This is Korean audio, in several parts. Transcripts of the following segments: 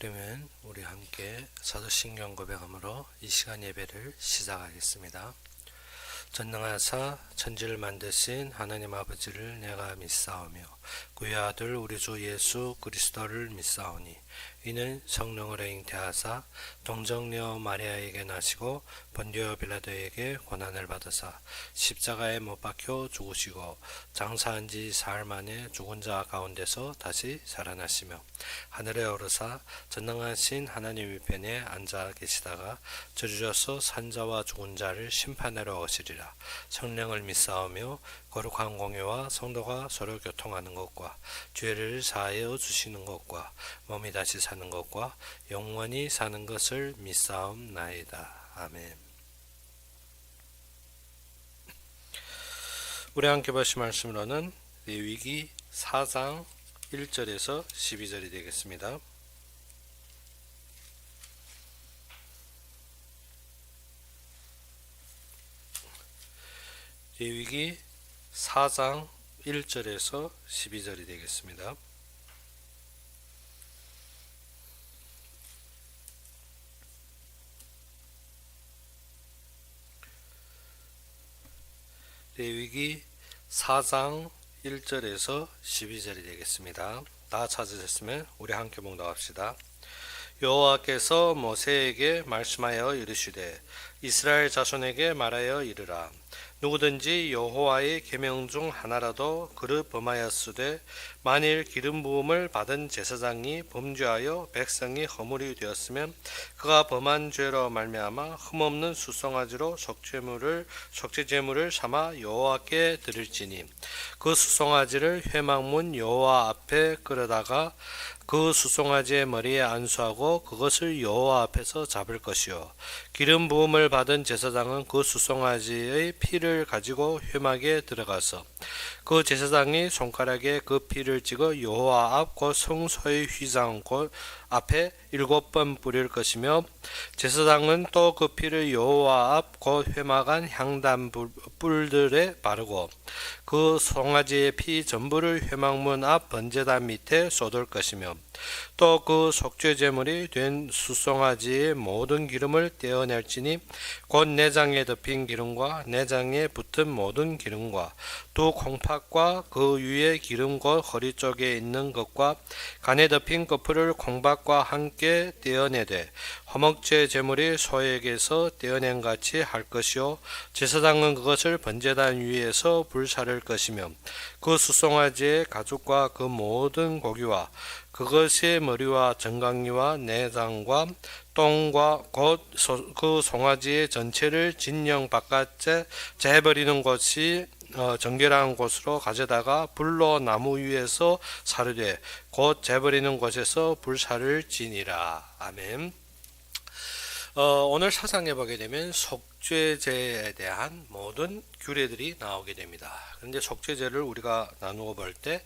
그러면 우리 함께 사도신경 고백함으로 이 시간 예배를 시작하겠습니다. 전능하사 천지를 만드신 하나님 아버지를 내가 믿사오며 그의 아들 우리 주 예수 그리스도를 믿사오니 이는 성령으로 잉태하사 동정녀 마리아에게 나시고 본디오 빌라도에게 고난을 받으사 십자가에 못 박혀 죽으시고 장사한 지 사흘 만에 죽은 자 가운데서 다시 살아나시며 하늘에 오르사 전능하신 하나님 우편에 앉아 계시다가 저주셔서 산자와 죽은 자를 심판하러 오시리라. 성령을 믿사오며 거룩한 공예와 성도가 서로 교통하는 것과 죄를 사하여 주시는 것과 몸이 다시 사는 것과 영원히 사는 것을 믿사옵나이다. 아멘. 우리 함께 보실 말씀으로는 레위기 4장 1절에서 12절이 되겠습니다. 레위기 4장 1절에서 12절이 되겠습니다. 레위기 4장 1절에서 12절이 되겠습니다. 다 찾으셨으면 우리 함께 봉독합시다. 여호와께서 모세에게 말씀하여 이르시되 이스라엘 자손에게 말하여 이르라. 누구든지 여호와의 계명 중 하나라도 그를 범하였으되 만일 기름 부음을 받은 제사장이 범죄하여 백성이 허물이 되었으면 그가 범한 죄로 말미암아 흠없는 수송아지로 속죄제물을 삼아 여호와께 드릴지니 그 수송아지를 회막문 여호와 앞에 끌어다가 그 수송아지의 머리에 안수하고 그것을 여호와 앞에서 잡을 것이요 기름 부음을 받은 제사장은 그 수송아지의 피를 가지고 회막에 들어가서 그 제사장이 손가락에 그 피를 찍어 여호와 앞 곧 성소의 휘장 곧 앞에 7번 뿌릴 것이며 제사장은 또 그 피를 여호와 앞 곧 회막 안 향단 뿔들에 바르고 그 송아지의 피 전부를 회막문 앞 번제단 밑에 쏟을 것이며 또 그 속죄제물이 된 수송아지의 모든 기름을 떼어낼지니 곧 내장에 덮인 기름과 내장에 붙은 모든 기름과 두 콩팥과 그 위에 기름 곧 허리 쪽에 있는 것과 간에 덮인 거풀을 콩팥과 함께 떼어내되 화목제 제물이 소에게서 떼어낸 같이 할 것이요 제사장은 그것을 번제단 위에서 불사를 것이며 그 수송아지의 가죽과 그 모든 고기와 그것의 머리와 정강이와 내장과 똥과 곧 그 송아지의 전체를 진영 바깥에 재버리는 것이 정결한 곳으로 가져다가 불로 나무 위에서 사르되 곧 재버리는 곳에서 불사를 지니라. 아멘. 오늘 사상해 보게 되면 속죄제에 대한 모든 규례들이 나오게 됩니다. 그런데 속죄제를 우리가 나누어 볼 때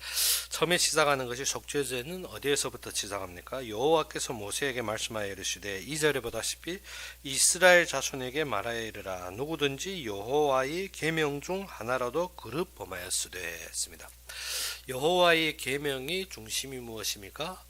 처음에 시작하는 것이 속죄제는 어디에서부터 시작합니까? 여호와께서 모세에게 말씀하여 이르시되 2절에 보다시피 이스라엘 자손에게 말하여 이르라. 누구든지 여호와의 계명 중 하나라도 그를 범하였으되 했습니다. 여호와의 계명의 중심이 무엇입니까?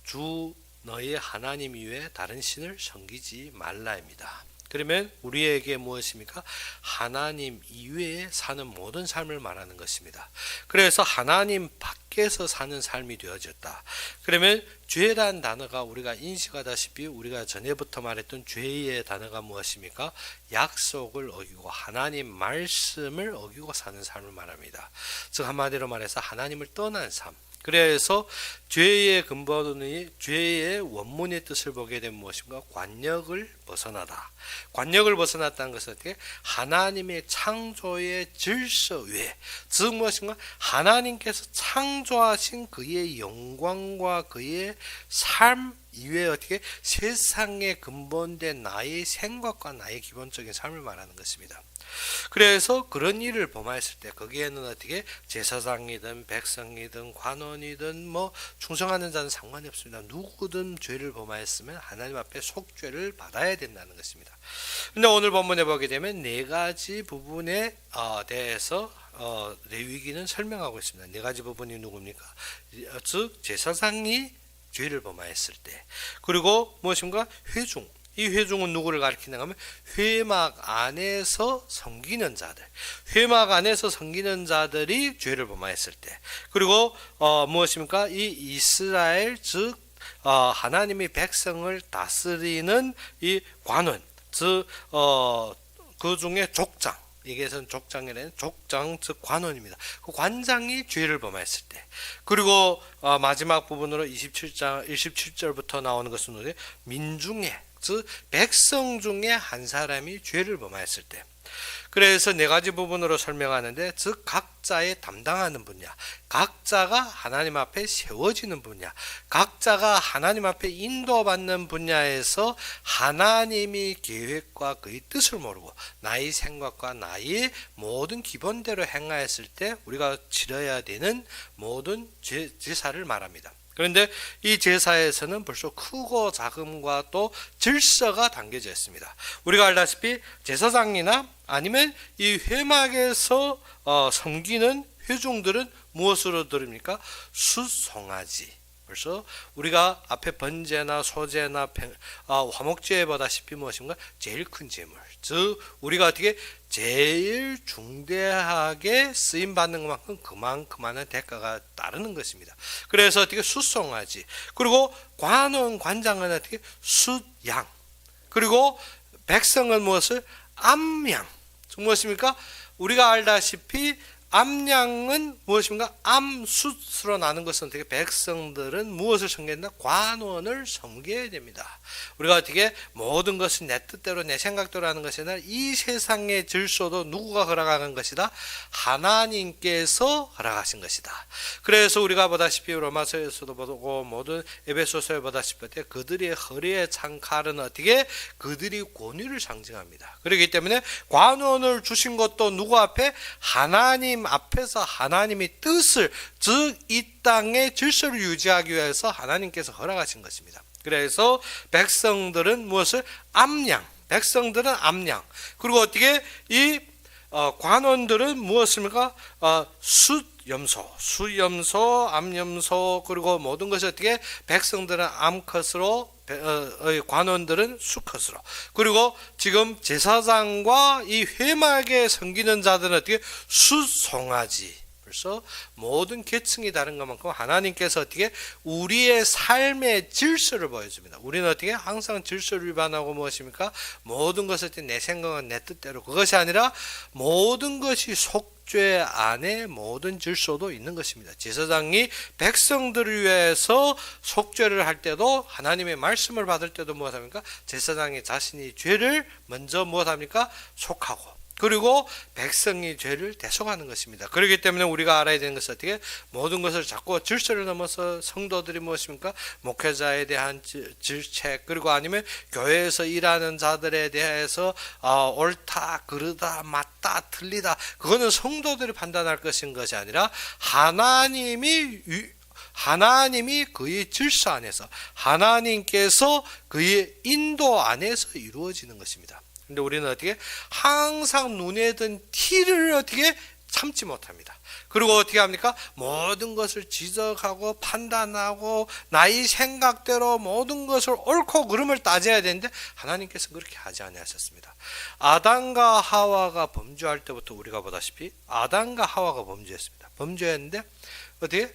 주 너희 하나님 이외에 다른 신을 섬기지 말라입니다. 그러면 우리에게 무엇입니까? 하나님 이외에 사는 모든 삶을 말하는 것입니다. 그래서 하나님 밖에서 사는 삶이 되어졌다. 그러면 죄란 단어가 우리가 인식하다시피 우리가 전에부터 말했던 죄의 단어가 무엇입니까? 약속을 어기고 하나님 말씀을 어기고 사는 삶을 말합니다. 즉 한마디로 말해서 하나님을 떠난 삶. 그래서 죄의 근본이 죄의 원문의 뜻을 보게 되면 무엇인가? 관역을 벗어나다. 관역을 벗어났다는 것은 어떻게? 하나님의 창조의 질서 외에, 즉 무엇인가? 하나님께서 창조하신 그의 영광과 그의 삶 이외에 어떻게 세상에 근본된 나의 생각과 나의 기본적인 삶을 말하는 것입니다. 그래서 그런 일을 범하였을 때 거기에는 어떻게 제사장이든 백성이든 관원이든 뭐 충성하는 자는 상관이 없습니다. 누구든 죄를 범하였으면 하나님 앞에 속죄를 받아야 된다는 것입니다. 그런데 오늘 본문에 보게 되면 네 가지 부분에 대해서 레위기는 설명하고 있습니다. 네 가지 부분이 누굽니까? 즉 제사장이 죄를 범하였을 때. 그리고 무엇인가? 회중. 이 회중은 누구를 가리키는가 하면 회막 안에서 섬기는 자들, 회막 안에서 섬기는 자들이 죄를 범하였을 때. 그리고 무엇입니까? 이 이스라엘 즉 하나님의 백성을 다스리는 이 관원, 즉 그 중에 족장, 이게선 족장이라는 족장 즉 관원입니다. 그 관장이 죄를 범했을 때. 그리고 마지막 부분으로 27절부터 나오는 것은 민중에 즉 백성 중에 한 사람이 죄를 범했을 때. 그래서 네 가지 부분으로 설명하는데, 즉 각자의 담당하는 분야, 각자가 하나님 앞에 세워지는 분야, 각자가 하나님 앞에 인도받는 분야에서 하나님이 계획과 그의 뜻을 모르고 나의 생각과 나의 모든 기본대로 행하였을 때 우리가 치러야 되는 모든 제사를 말합니다. 그런데 이 제사에서는 벌써 크고 작음과 또 질서가 담겨져 있습니다. 우리가 알다시피 제사장이나 아니면 이 회막에서 섬기는 회중들은 무엇으로 드립니까? 숫송아지. 벌써 우리가 앞에 번제나 소제나 화목제에 보다시피 무엇인가? 제일 큰 제물. 즉 우리가 어떻게 제일 중대하게 쓰임 받는 것만큼 그만큼의 대가가 따르는 것입니다. 그래서 어떻게 숫송아지, 그리고 관원 관장은 어떻게 숫양, 그리고 백성은 무엇을? 암양. 무엇입니까? 우리가 알다시피 암양은 무엇입니까? 암숫으로 나는 것은 어떻게? 백성들은 무엇을 섬겨야 된다? 관원을 섬겨야 됩니다. 우리가 어떻게 모든 것은 내 뜻대로 내 생각대로 하는 것이 아니라 이 세상의 질서도 누구가 허락하는 것이다? 하나님께서 허락하신 것이다. 그래서 우리가 보다시피 로마서에서도 보고 모든 에베소서에 보다시피 그들의 허리에 찬 칼은 어떻게? 그들이 권위를 상징합니다. 그렇기 때문에 관원을 주신 것도 누구 앞에? 하나님 앞에서 하나님의 뜻을, 즉 이 땅의 질서를 유지하기 위해서 하나님께서 허락하신 것입니다. 그래서 백성들은 무엇을? 암양. 백성들은 암양. 그리고 어떻게 이 관원들은 무엇입니까? 숫염소, 암염소, 그리고 모든 것이 어떻게? 백성들은 암컷으로, 관원들은 수컷으로. 그리고 지금 제사장과 이 회막에 섬기는 자들은 어떻게? 숫송아지. 그래서 모든 계층이 다른 것만큼 하나님께서 어떻게 우리의 삶의 질서를 보여줍니다. 우리는 어떻게 항상 질서를 위반하고 무엇입니까? 모든 것을 내 생각은 내 뜻대로, 그것이 아니라 모든 것이 속죄 안에 모든 질서도 있는 것입니다. 제사장이 백성들을 위해서 속죄를 할 때도, 하나님의 말씀을 받을 때도 무엇합니까? 제사장이 자신이 죄를 먼저 무엇합니까? 속하고, 그리고 백성이 죄를 대속하는 것입니다. 그렇기 때문에 우리가 알아야 되는 것은 어떻게? 모든 것을 자꾸 질서를 넘어서 성도들이 무엇입니까? 목회자에 대한 질책, 그리고 아니면 교회에서 일하는 자들에 대해서 옳다, 그르다, 맞다, 틀리다, 그거는 성도들이 판단할 것인 것이 아니라 하나님이 그의 질서 안에서, 하나님께서 그의 인도 안에서 이루어지는 것입니다. 근데 우리는 어떻게? 항상 눈에 든 티를 어떻게? 참지 못합니다. 그리고 어떻게 합니까? 모든 것을 지적하고 판단하고 나의 생각대로 모든 것을 옳고 그름을 따져야 되는데 하나님께서 그렇게 하지 아니하셨습니다. 아담과 하와가 범죄할 때부터 우리가 보다시피 아담과 하와가 범죄했습니다. 범죄했는데 어떻게?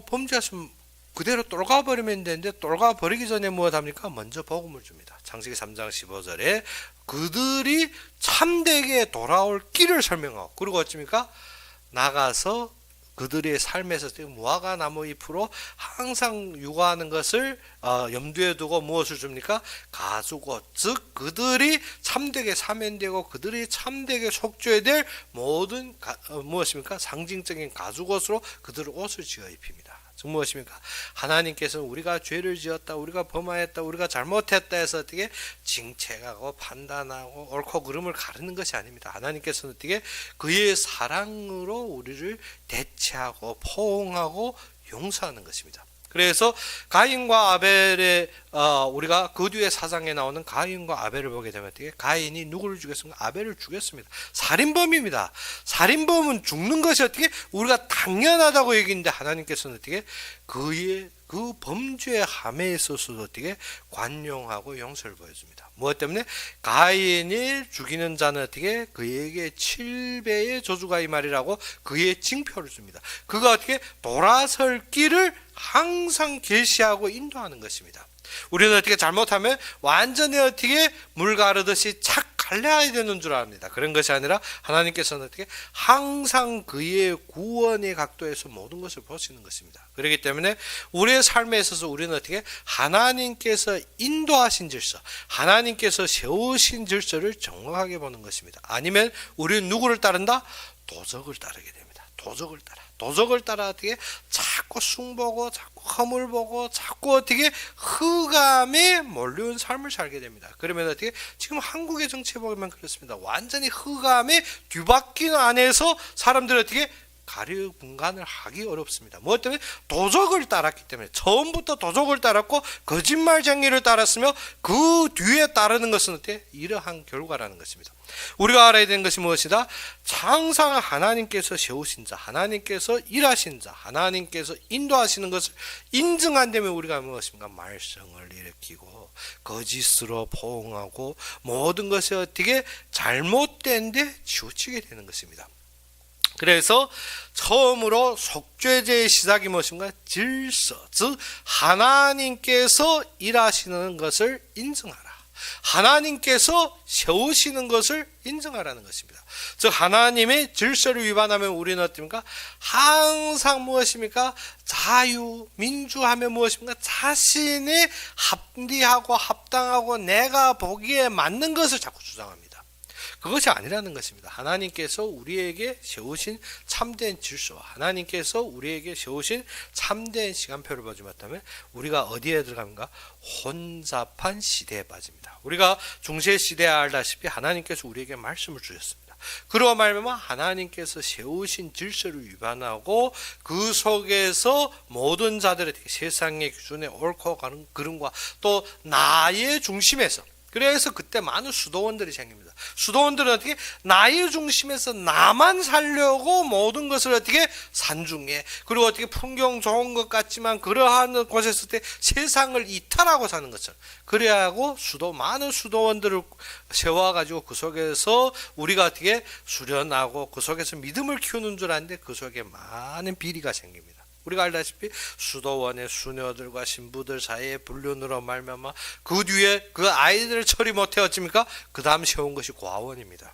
범죄했으면 그대로 똘가버리면 되는데, 똘가버리기 전에 무엇 합니까? 먼저 복음을 줍니다. 창세기 3장 15절에 그들이 참되게 돌아올 길을 설명하고, 그리고 어찌입니까? 나가서 그들의 삶에서 무화과 나무 잎으로 항상 유과하는 것을 염두에 두고 무엇을 줍니까? 가죽옷, 즉 그들이 참되게 사면되고 그들이 참되게 속죄될 모든 무엇입니까? 상징적인 가죽옷으로 그들의 옷을 지어 입힙니다. 즉 무엇입니까? 하나님께서는 우리가 죄를 지었다, 우리가 범하였다, 우리가 잘못했다 해서 어떻게 징책하고 판단하고 옳고 그름을 가르는 것이 아닙니다. 하나님께서는 어떻게 그의 사랑으로 우리를 대체하고 포옹하고 용서하는 것입니다. 그래서 가인과 아벨의 우리가 그 뒤에 사장에 나오는 가인과 아벨을 보게 되면 어떻게? 가인이 누구를 죽였습니까? 아벨을 죽였습니다. 살인범입니다. 살인범은 죽는 것이 어떻게? 우리가 당연하다고 얘기했는데 하나님께서는 어떻게? 그의 그 범죄의 함에 있어서도 어떻게 관용하고 용서를 보여줍니다. 무엇 때문에? 가인이 죽이는 자는 어떻게 그에게 7배의 저주가 이 말이라고 그의 징표를 줍니다. 그가 어떻게 돌아설 길을 항상 계시하고 인도하는 것입니다. 우리는 어떻게 잘못하면 완전히 어떻게 물 가르듯이 착 갈라야 되는 줄 압니다. 그런 것이 아니라 하나님께서는 어떻게 항상 그의 구원의 각도에서 모든 것을 보시는 것입니다. 그렇기 때문에 우리의 삶에 있어서 우리는 어떻게 하나님께서 인도하신 질서, 하나님께서 세우신 질서를 정확하게 보는 것입니다. 아니면 우리는 누구를 따른다? 도적을 따르게 됩니다. 도적을 따라 어떻게 자꾸 숭보고 자꾸 허물 보고 자꾸 어떻게 흑암에 몰려온 삶을 살게 됩니다. 그러면 어떻게 지금 한국의 정치에 보면 그렇습니다. 완전히 흑암에 뒤바뀐 안에서 사람들이 어떻게 가려 분간을 하기 어렵습니다. 무엇 때문에? 도적을 따랐기 때문에. 처음부터 도적을 따랐고 거짓말쟁이를 따랐으며 그 뒤에 따르는 것은 어때? 이러한 결과라는 것입니다. 우리가 알아야 되는 것이 무엇이다? 항상 하나님께서 세우신 자, 하나님께서 일하신 자, 하나님께서 인도하시는 것을 인증 안 되면 우리가 무엇입니까? 말썽을 일으키고 거짓으로 포옹하고 모든 것이 어떻게 잘못된데 치우치게 되는 것입니다. 그래서 처음으로 속죄제의 시작이 무엇인가? 질서, 즉 하나님께서 일하시는 것을 인정하라. 하나님께서 세우시는 것을 인정하라는 것입니다. 즉 하나님의 질서를 위반하면 우리는 어떻습니까? 항상 무엇입니까? 자유, 민주하면 무엇입니까? 자신이 합리하고 합당하고 내가 보기에 맞는 것을 자꾸 주장합니다. 그것이 아니라는 것입니다. 하나님께서 우리에게 세우신 참된 질서, 하나님께서 우리에게 세우신 참된 시간표를 보지 못하면 우리가 어디에 들어갑니까? 혼잡한 시대에 빠집니다. 우리가 중세 시대에 알다시피 하나님께서 우리에게 말씀을 주셨습니다. 그러고 말면 하나님께서 세우신 질서를 위반하고 그 속에서 모든 자들의 세상의 기준에 옳고 그름과 또 나의 중심에서, 그래서 그때 많은 수도원들이 생깁니다. 수도원들은 어떻게 나의 중심에서 나만 살려고 모든 것을 어떻게 산중에, 그리고 어떻게 풍경 좋은 것 같지만 그러한 곳에서 세상을 이탈하고 사는 것처럼 그래야 하고 많은 수도원들을 세워가지고 그 속에서 우리가 어떻게 수련하고 그 속에서 믿음을 키우는 줄 아는데 그 속에 많은 비리가 생깁니다. 우리가 알다시피 수도원의 수녀들과 신부들 사이에 불륜으로 말미암아 그 뒤에 그 아이들을 처리 못해 어찌입니까? 그 다음 세운 것이 고아원입니다.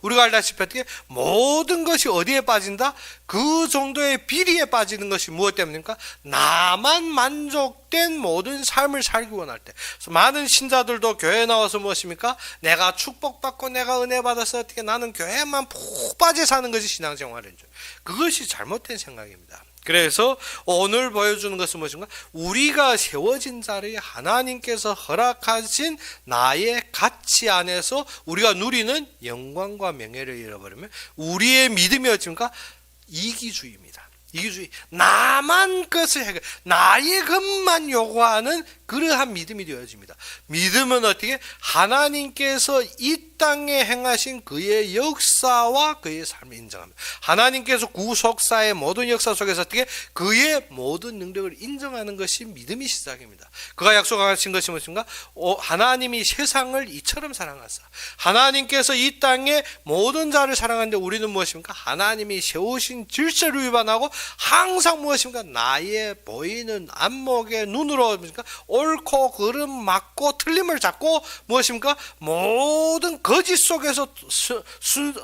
우리가 알다시피 어떻게 모든 것이 어디에 빠진다? 그 정도의 비리에 빠지는 것이 무엇 때문입니까? 나만 만족된 모든 삶을 살기 원할 때. 그래서 많은 신자들도 교회에 나와서 무엇입니까? 내가 축복받고 내가 은혜 받아서 어떻게 나는 교회만 푹 빠져 사는 것이 신앙생활인 줄. 그것이 잘못된 생각입니다. 그래서 오늘 보여주는 것은 무엇인가? 우리가 세워진 자리에 하나님께서 허락하신 나의 가치 안에서 우리가 누리는 영광과 명예를 잃어버리면 우리의 믿음이 어찌입니까? 이기주의입니다. 이기주의. 나만 것을 해결, 나의 것만 요구하는 그러한 믿음이 되어집니다. 믿음은 어떻게? 하나님께서 이 땅에 행하신 그의 역사와 그의 삶을 인정합니다. 하나님께서 구속사의 모든 역사 속에서 어떻게? 그의 모든 능력을 인정하는 것이 믿음의 시작입니다. 그가 약속하신 것이 무엇인가? 하나님이 세상을 이처럼 사랑하사 하나님께서 이 땅에 모든 자를 사랑하는데 우리는 무엇입니까? 하나님이 세우신 질서를 위반하고 항상 무엇입니까? 나의 보이는 안목의 눈으로 무엇입니까? 옳고 그름 맞고 틀림을 잡고 무엇입니까? 모든 거짓 속에서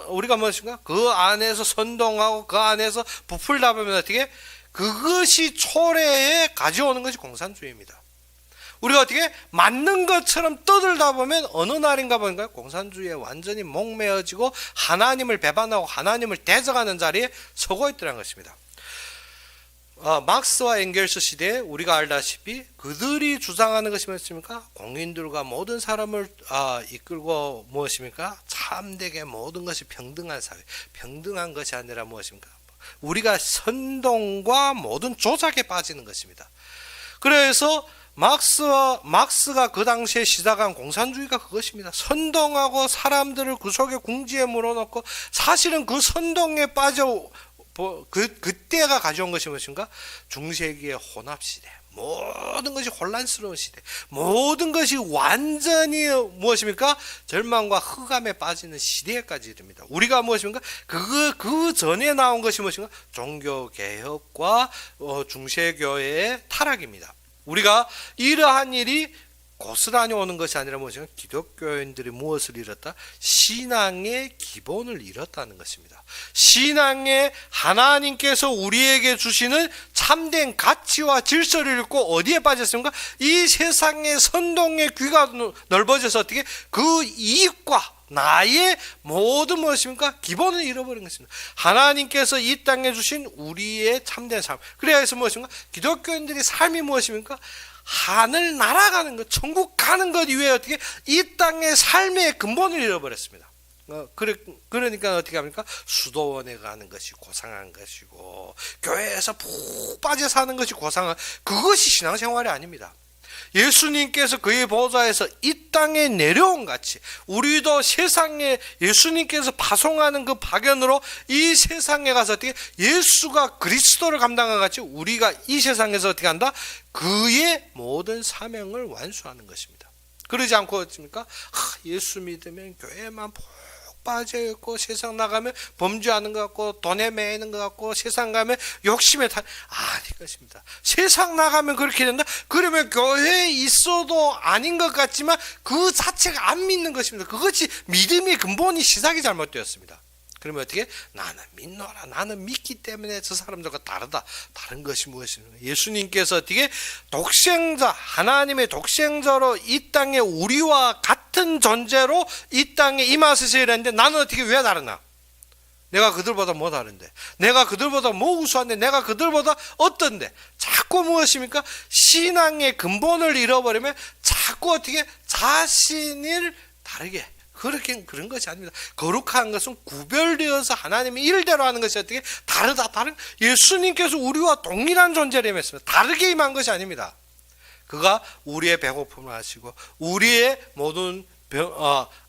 우리가 무엇인가? 그 안에서 선동하고 그 안에서 부풀다 보면 어떻게? 그것이 초래해 가져오는 것이 공산주의입니다. 우리가 어떻게 맞는 것처럼 떠들다 보면 어느 날인가 보니까 공산주의에 완전히 목매어지고 하나님을 배반하고 하나님을 대적하는 자리에 서고 있더라는 것입니다. 막스와 엥겔스 시대에 우리가 알다시피 그들이 주장하는 것이 무엇입니까? 공인들과 모든 사람을 이끌고 무엇입니까? 참되게 모든 것이 평등한 사회, 평등한 것이 아니라 무엇입니까? 우리가 선동과 모든 조작에 빠지는 것입니다. 그래서 막스가 그 당시에 시작한 공산주의가 그것입니다. 선동하고 사람들을 그 속에 궁지에 물어넣고 사실은 그 선동에 빠져 그때가 가져온 것이 무엇인가? 중세기의 혼합시대. 모든 것이 혼란스러운 시대, 모든 것이 완전히 무엇입니까? 절망과 흑암에 빠지는 시대까지 이릅니다. 우리가 무엇입니까? 그 전에 나온 것이 무엇인가? 종교개혁과 중세교회의 타락입니다. 우리가 이러한 일이 고스란히 오는 것이 아니라 무엇인가? 기독교인들이 무엇을 잃었다? 신앙의 기본을 잃었다는 것입니다. 신앙의 하나님께서 우리에게 주시는 참된 가치와 질서를 잃고 어디에 빠졌습니까? 이 세상의 선동의 귀가 넓어져서 어떻게 그 이익과 나의 모든 무엇입니까? 기본을 잃어버린 것입니다. 하나님께서 이 땅에 주신 우리의 참된 삶. 그래서 무엇입니까? 기독교인들의 삶이 무엇입니까? 하늘 날아가는 것, 천국 가는 것 이외에 어떻게 이 땅의 삶의 근본을 잃어버렸습니다. 그러니까 어떻게 합니까? 수도원에 가는 것이 고상한 것이고 교회에서 푹 빠져 사는 것이 고상한, 그것이 신앙생활이 아닙니다. 예수님께서 그의 보좌에서 이 땅에 내려온 같이 우리도 세상에 예수님께서 파송하는 그 파견으로 이 세상에 가서 어떻게 예수가 그리스도를 감당한 같이 우리가 이 세상에서 어떻게 한다? 그의 모든 사명을 완수하는 것입니다. 그러지 않고 어떻습니까? 예수 믿으면 교회만 푹 빠져있고 세상 나가면 범죄하는 것 같고 돈에 매이는 것 같고 세상 가면 욕심에 아닐 것입니다. 세상 나가면 그렇게 된다? 그러면 교회에 있어도 아닌 것 같지만 그 자체가 안 믿는 것입니다. 그것이 믿음의 근본이 시작이 잘못되었습니다. 그러면 어떻게? 나는 믿노라. 나는 믿기 때문에 저 사람들과 다르다. 다른 것이 무엇입니까? 예수님께서 어떻게 독생자, 하나님의 독생자로 이 땅에 우리와 같은 존재로 이 땅에 임하셔서 이랬는데 나는 어떻게 왜 다르나? 내가 그들보다 뭐 다른데? 내가 그들보다 뭐 우수한데? 내가 그들보다 어떤데? 자꾸 무엇입니까? 신앙의 근본을 잃어버리면 자꾸 어떻게 자신을 다르게, 그런 것이 아닙니다. 거룩한 것은 구별되어서 하나님의 일대로 하는 것이 어떻게 다르다. 다른 예수님께서 우리와 동일한 존재를 임했습니다. 다르게 임한 것이 아닙니다. 그가 우리의 배고픔을 아시고 우리의 모든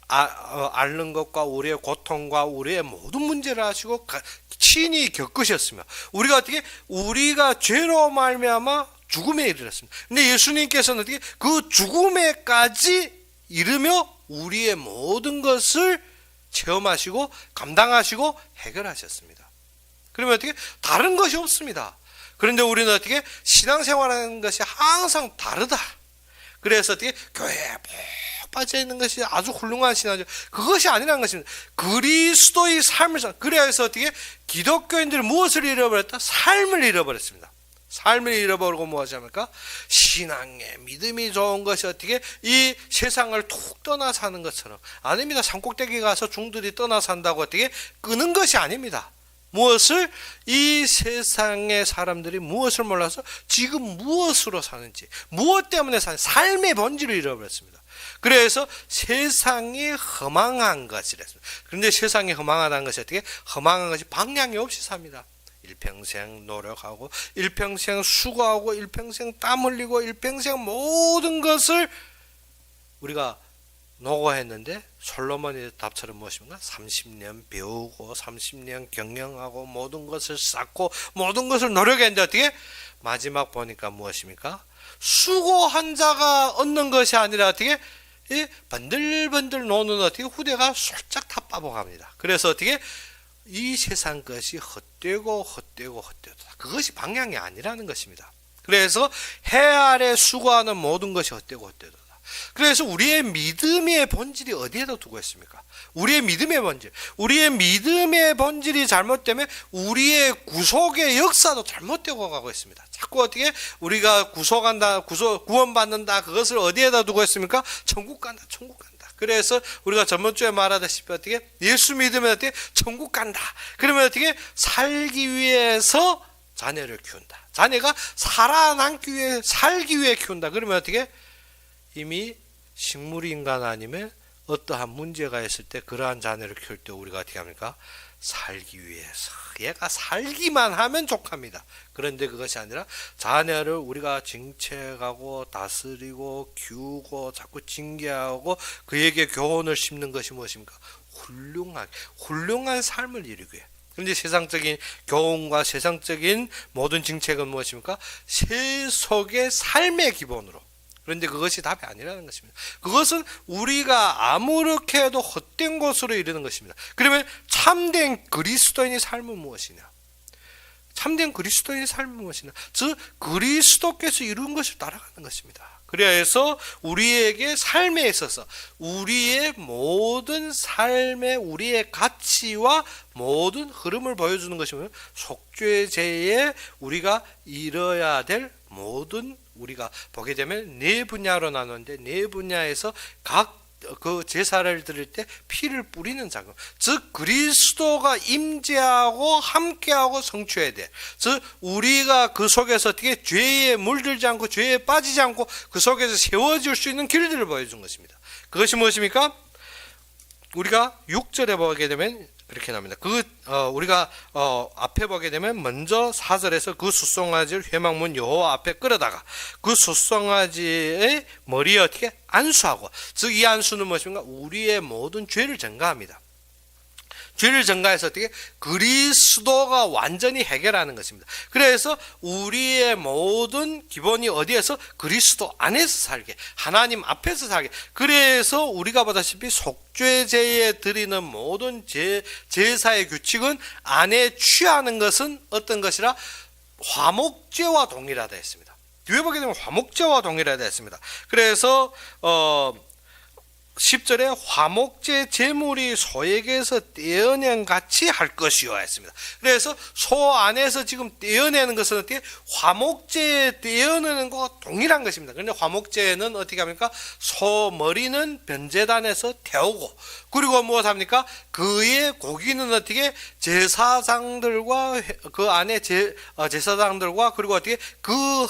앓는 것과 우리의 고통과 우리의 모든 문제를 아시고 친히 겪으셨으며 우리가 죄로 말미암아 죽음에 이르렀습니다. 근데 예수님께서는 어떻게 그 죽음에까지 이르며 우리의 모든 것을 체험하시고 감당하시고 해결하셨습니다. 그러면 어떻게? 다른 것이 없습니다. 그런데 우리는 어떻게? 신앙생활하는 것이 항상 다르다. 그래서 어떻게? 교회에 푹 빠져있는 것이 아주 훌륭한 신앙이죠. 그것이 아니라는 것입니다. 그리스도의 삶을 그래서 어떻게? 기독교인들이 무엇을 잃어버렸다? 삶을 잃어버렸습니다. 삶을 잃어버리고 무엇이 합니까? 신앙의 믿음이 좋은 것이 어떻게 이 세상을 툭 떠나 사는 것처럼 아닙니다. 산꼭대기 가서 중들이 떠나 산다고 어떻게 끄는 것이 아닙니다. 무엇을 이 세상의 사람들이 무엇을 몰라서 지금 무엇으로 사는지 무엇 때문에 사는지 삶의 본질을 잃어버렸습니다. 그래서 세상이 허망한 것이랬습니다. 그런데 세상이 허망하다는 것이 어떻게? 허망한 것이 방향이 없이 삽니다. 일평생 노력하고 일평생 수고하고 일평생 땀 흘리고 일평생 모든 것을 우리가 노고했는데 솔로몬의 답처럼 무엇입니까? 30년 배우고 30년 경영하고 모든 것을 쌓고 모든 것을 노력했는데 어떻게? 마지막 보니까 무엇입니까? 수고한 자가 얻는 것이 아니라 어떻게? 번들번들 노는 어떻게 후대가 솔짝 다 빠복합니다. 그래서 어떻게? 이 세상 것이 헛되고 그것이 방향이 아니라는 것입니다. 그래서 해 아래 수고하는 모든 것이 헛되고 헛되도다. 그래서 우리의 믿음의 본질이 어디에다 두고 있습니까? 우리의 믿음의 본질이 잘못되면 우리의 구속의 역사도 잘못되고 가고 있습니다. 자꾸 어떻게 우리가 구원받는다 그것을 어디에다 두고 있습니까? 천국 간다. 그래서 우리가 전번주에 말하다시피 어떻게 예수 믿으면 어떻게 천국 간다. 그러면 어떻게 살기 위해서 자녀를 키운다. 자녀가 살아남기 위해 살기 위해 키운다. 그러면 어떻게 이미 식물인간 아니면 어떠한 문제가 있을 때 그러한 자녀를 키울 때 우리가 어떻게 합니까? 살기 위해서 얘가 살기만 하면 족합니다. 그런데 그것이 아니라 자녀를 우리가 징책하고 다스리고 키우고 자꾸 징계하고 그에게 교훈을 심는 것이 무엇입니까? 훌륭한 삶을 이루기 위해 그런데 세상적인 교훈과 세상적인 모든 정책은 무엇입니까? 세속의 삶의 기본으로. 그런데 그것이 답이 아니라는 것입니다. 그것은 우리가 아무렇게 해도 헛된 것으로 이르는 것입니다. 그러면 참된 그리스도인의 삶은 무엇이냐? 참된 그리스도인의 삶은 무엇이냐? 즉 그리스도께서 이룬 것을 따라가는 것입니다. 그래서 우리에게 삶에 있어서 우리의 모든 삶의 우리의 가치와 모든 흐름을 보여주는 것이면 속죄제에 우리가 이뤄야 될 모든, 우리가 보게 되면 네 분야로 나누는데 네 분야에서 각 그 제사를 드릴 때 피를 뿌리는 작업, 즉 그리스도가 임재하고 함께하고 성취해야 돼. 즉 우리가 그 속에서 어떻게 죄에 물들지 않고 죄에 빠지지 않고 그 속에서 세워질 수 있는 길들을 보여준 것입니다. 그것이 무엇입니까? 우리가 6절에 보게 되면 이렇게 나옵니다. 우리가 앞에 보게 되면 먼저 4절에서 그 숫송아지를 회막문 여호와 앞에 끌어다가 그 숫송아지의 머리에 어떻게 안수하고, 즉 이 안수는 무엇입니까? 우리의 모든 죄를 전가합니다. 죄를 전가해서 어떻게 그리스도가 완전히 해결하는 것입니다. 그래서 우리의 모든 기본이 어디에서? 그리스도 안에서 살게, 하나님 앞에서 살게. 그래서 우리가 보다시피 속죄제에 드리는 모든 제사의 규칙은 안에 취하는 것은 어떤 것이라? 화목제와 동일하다 했습니다. 뒤에 보게 되면 화목제와 동일하다 했습니다. 그래서 10절에 화목제 제물이 소에게서 떼어낸 같이 할 것이요 했습니다. 그래서 소 안에서 지금 떼어내는 것은 어떻게? 화목제에 떼어내는 것과 동일한 것입니다. 그런데 화목제는 어떻게 합니까? 소 머리는 변제단에서 태우고, 그리고 무엇합니까? 그의 고기는 어떻게? 제사장들과 그 안에 제사장들과 그리고 어떻게 그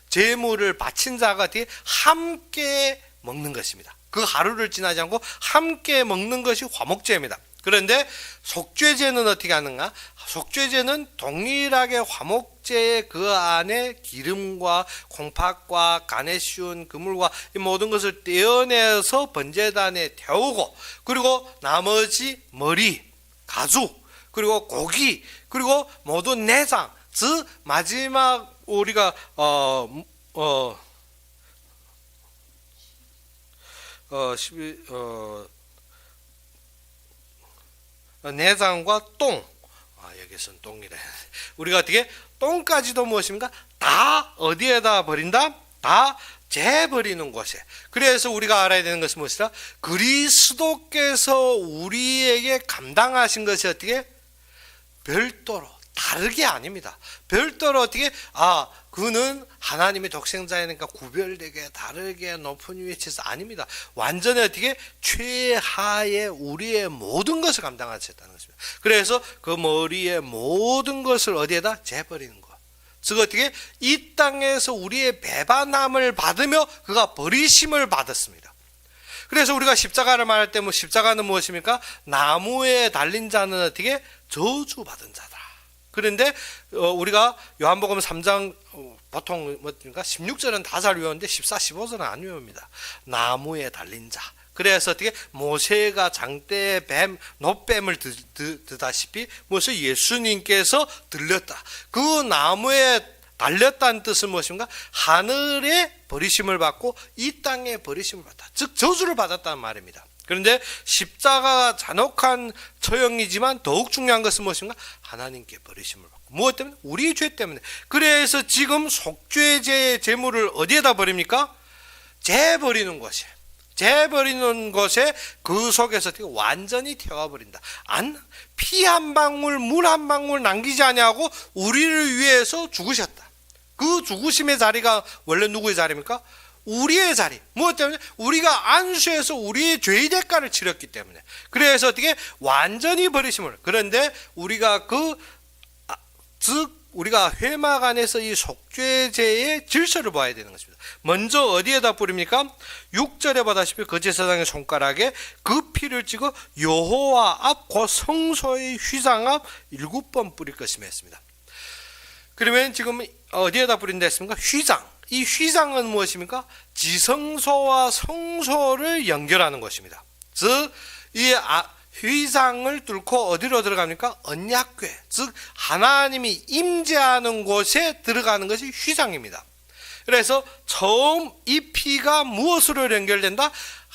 제물을 바친 자가 어떻게 함께 먹는 것입니다. 그 하루를 지나지 않고 함께 먹는 것이 화목제입니다. 그런데 속죄제는 어떻게 하는가? 속죄제는 동일하게 화목제의 그 안에 기름과 콩팥과 간에 씌운 그물과 이 모든 것을 떼어내서 번제단에 태우고, 그리고 나머지 머리, 가죽, 그리고 고기, 그리고 모든 내장, 즉 마지막 우리가 내장과 똥, 여기서는 똥이래. 우리가 어떻게 똥까지도 무엇입니까? 다 어디에다 버린다? 다 재버리는 곳에. 그래서 우리가 알아야 되는 것은 무엇이라? 그리스도께서 우리에게 감당하신 것이 어떻게? 별도로 다르게 아닙니다. 별도로 어떻게? 그는 하나님의 독생자이니까 구별되게 다르게 높은 위치에서 아닙니다. 완전히 어떻게? 최하의 우리의 모든 것을 감당하셨다는 것입니다. 그래서 그 머리의 모든 것을 어디에다? 재버리는 것. 즉 어떻게? 이 땅에서 우리의 배반함을 받으며 그가 버리심을 받았습니다. 그래서 우리가 십자가를 말할 때 십자가는 무엇입니까? 나무에 달린 자는 어떻게? 저주받은 자다. 그런데 우리가 요한복음 3장 보통 뭡니까? 16절은 다 잘 외우는데 14, 15절은 안 외웁니다. 나무에 달린 자. 그래서 어떻게? 모세가 장대에 노뱀을 드다시피 무엇을 예수님께서 들렸다. 그 나무에 달렸다는 뜻은 무엇인가? 하늘에 버리심을 받고 이 땅에 버리심을 받다. 즉 저주를 받았다는 말입니다. 그런데 십자가가 잔혹한 처형이지만 더욱 중요한 것은 무엇인가? 하나님께 버리심을 받고. 무엇 때문에? 우리 죄 때문에. 그래서 지금 속죄제의 제물을 어디에다 버립니까? 재버리는 곳에. 재버리는 곳에 그 속에서 완전히 태워버린다. 피 한 방울, 물 한 방울 남기지 아니하고 우리를 위해서 죽으셨다. 그 죽으심의 자리가 원래 누구의 자리입니까? 우리의 자리. 무엇 때문에? 우리가 안수해서 우리의 죄의 대가를 치렀기 때문에. 그래서 어떻게? 완전히 버리심을. 그런데 우리가 우리가 회막 안에서 이 속죄제의 질서를 봐야 되는 것입니다. 먼저 어디에다 뿌립니까? 6절에 보다시피 그 제사장의 손가락에 그 피를 찍어 여호와 앞 곧 성소의 휘장 앞 7번 뿌릴 것이며 했습니다. 그러면 지금 어디에다 뿌린다 했습니까? 휘장. 이 휘장은 무엇입니까? 지성소와 성소를 연결하는 것입니다. 즉 이 휘장을 뚫고 어디로 들어갑니까? 언약궤, 즉 하나님이 임재하는 곳에 들어가는 것이 휘장입니다. 그래서 처음 이 피가 무엇으로 연결된다?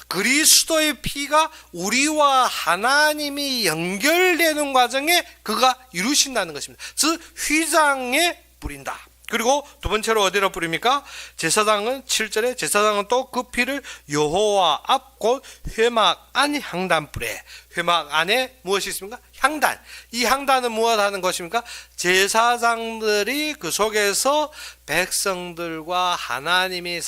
그리스도의 피가 우리와 하나님이 연결되는 과정에 그가 이루신다는 것입니다. 즉 휘장에 뿌린다. 그리고 두 번째로 어디로 뿌립니까? 제사장은 7절에 제사장은 또 그 피를 여호와 앞 곧 회막 안 향단불에, 회막 안에 무엇이 있습니까? 향단. 이 향단은 무엇 하는 것입니까? 제사장들이 그 속에서 백성들과 하나님이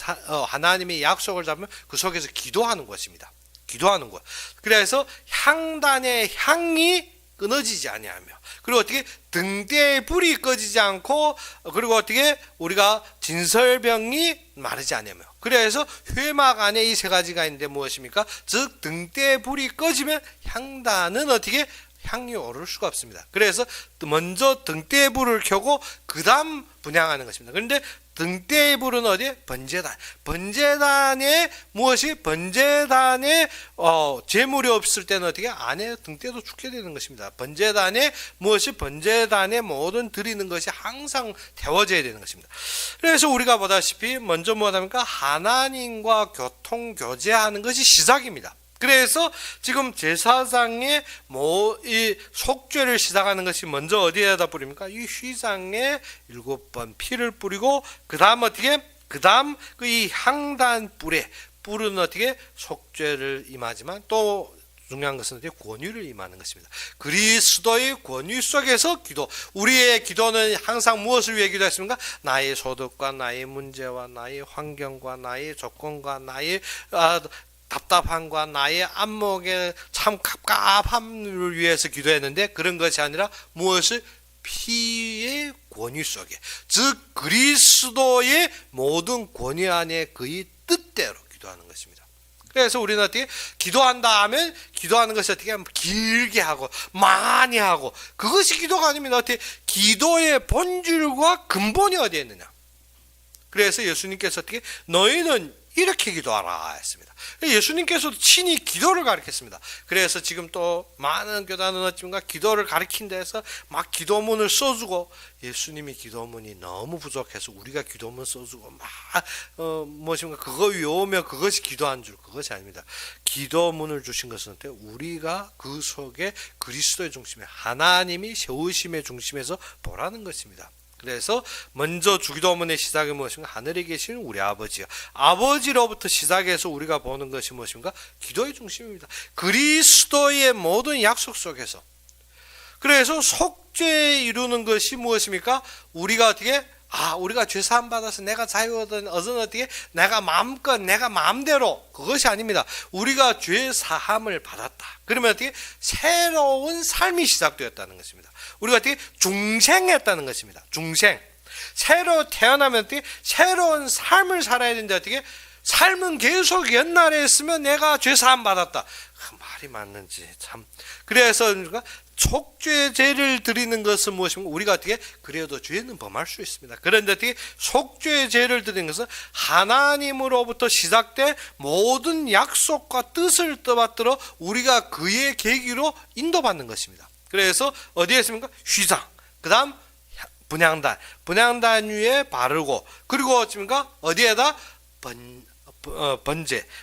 약속을 잡으면 그 속에서 기도하는 것입니다. 기도하는 것. 그래서 향단의 향이 끊어지지 아니하며, 그리고 어떻게 등대의 불이 꺼지지 않고, 그리고 어떻게 우리가 진설병이 마르지 아니하며, 그래서 회막 안에 이 세 가지가 있는데 무엇입니까? 즉 등대의 불이 꺼지면 향단은 어떻게 향이 오를 수가 없습니다. 그래서 먼저 등대의 불을 켜고 그 다음 분향하는 것입니다. 그런데 등대의 불은 어디에? 번제단. 번제단에 무엇이? 번제단에 제물이 없을 때는 어떻게? 안에 등대도 죽게 되는 것입니다. 번제단에 무엇이? 번제단에 모든 드리는 것이 항상 태워져야 되는 것입니다. 그래서 우리가 보다시피 먼저 무엇합니까? 하나님과 교통교제하는 것이 시작입니다. 그래서 지금 제사장의 이 속죄를 시작하는 것이 먼저 어디에다 뿌립니까? 이 휘장에 7번 피를 뿌리고 그 다음 어떻게? 그 다음 이 향단 뿔은 어떻게? 속죄를 임하지만 또 중요한 것은 어떻게? 권위를 임하는 것입니다. 그리스도의 권위 속에서 기도. 우리의 기도는 항상 무엇을 위해 기도했습니까? 나의 소득과 나의 문제와 나의 환경과 나의 조건과 나의 답답함과 나의 안목의 참 갑갑함을 위해서 기도했는데, 그런 것이 아니라 무엇을? 피의 권위 속에, 즉 그리스도의 모든 권위 안에 그의 뜻대로 기도하는 것입니다. 그래서 우리는 어떻게 기도한다 하면 기도하는 것이 어떻게 하면 길게 하고 많이 하고, 그것이 기도가 아닙니다. 어떻게 기도의 본질과 근본이 어디에 있느냐? 그래서 예수님께서 어떻게 너희는 이렇게 기도하라 했습니다. 예수님께서도 친히 기도를 가르쳤습니다. 그래서 지금 또 많은 교단은 어찌인가 기도를 가르친 데서 막 기도문을 써주고, 예수님이 기도문이 너무 부족해서 우리가 기도문 써주고 무엇인가 그거 외우면 그것이 기도한 줄, 그것이 아닙니다. 기도문을 주신 것은 어때요? 우리가 그 속에 그리스도의 중심에, 하나님이 세우심의 중심에서 보라는 것입니다. 그래서 먼저 주기도문의 시작이 무엇인가? 하늘에 계시는 우리 아버지요. 아버지로부터 시작해서 우리가 보는 것이 무엇인가? 기도의 중심입니다. 그리스도의 모든 약속 속에서. 그래서 속죄 이루는 것이 무엇입니까? 우리가 어떻게? 우리가 죄사함 받아서 내가 자유하든 어떻게 내가 마음껏 내가 마음대로, 그것이 아닙니다. 우리가 죄사함을 받았다. 그러면 어떻게? 새로운 삶이 시작되었다는 것입니다. 우리가 어떻게? 중생했다는 것입니다. 중생. 새로 태어나면 어떻게? 새로운 삶을 살아야 되는데 어떻게? 삶은 계속 옛날에 했으면 내가 죄사함 받았다. 말이 맞는지 참. 그래서 우리가 속죄제를 드리는 것은 무엇입니까? 우리가 어떻게? 그래도 죄는 범할 수 있습니다. 그런데 어떻게? 속죄제를 드리는 것은 하나님으로부터 시작된 모든 약속과 뜻을 떠받들어 우리가 그의 계기로 인도받는 것입니다. 그래서 어디에 있습니까? 휘장. 그 다음 분향단. 분향단 위에 바르고, 그리고 어떻습니까? 어디에다?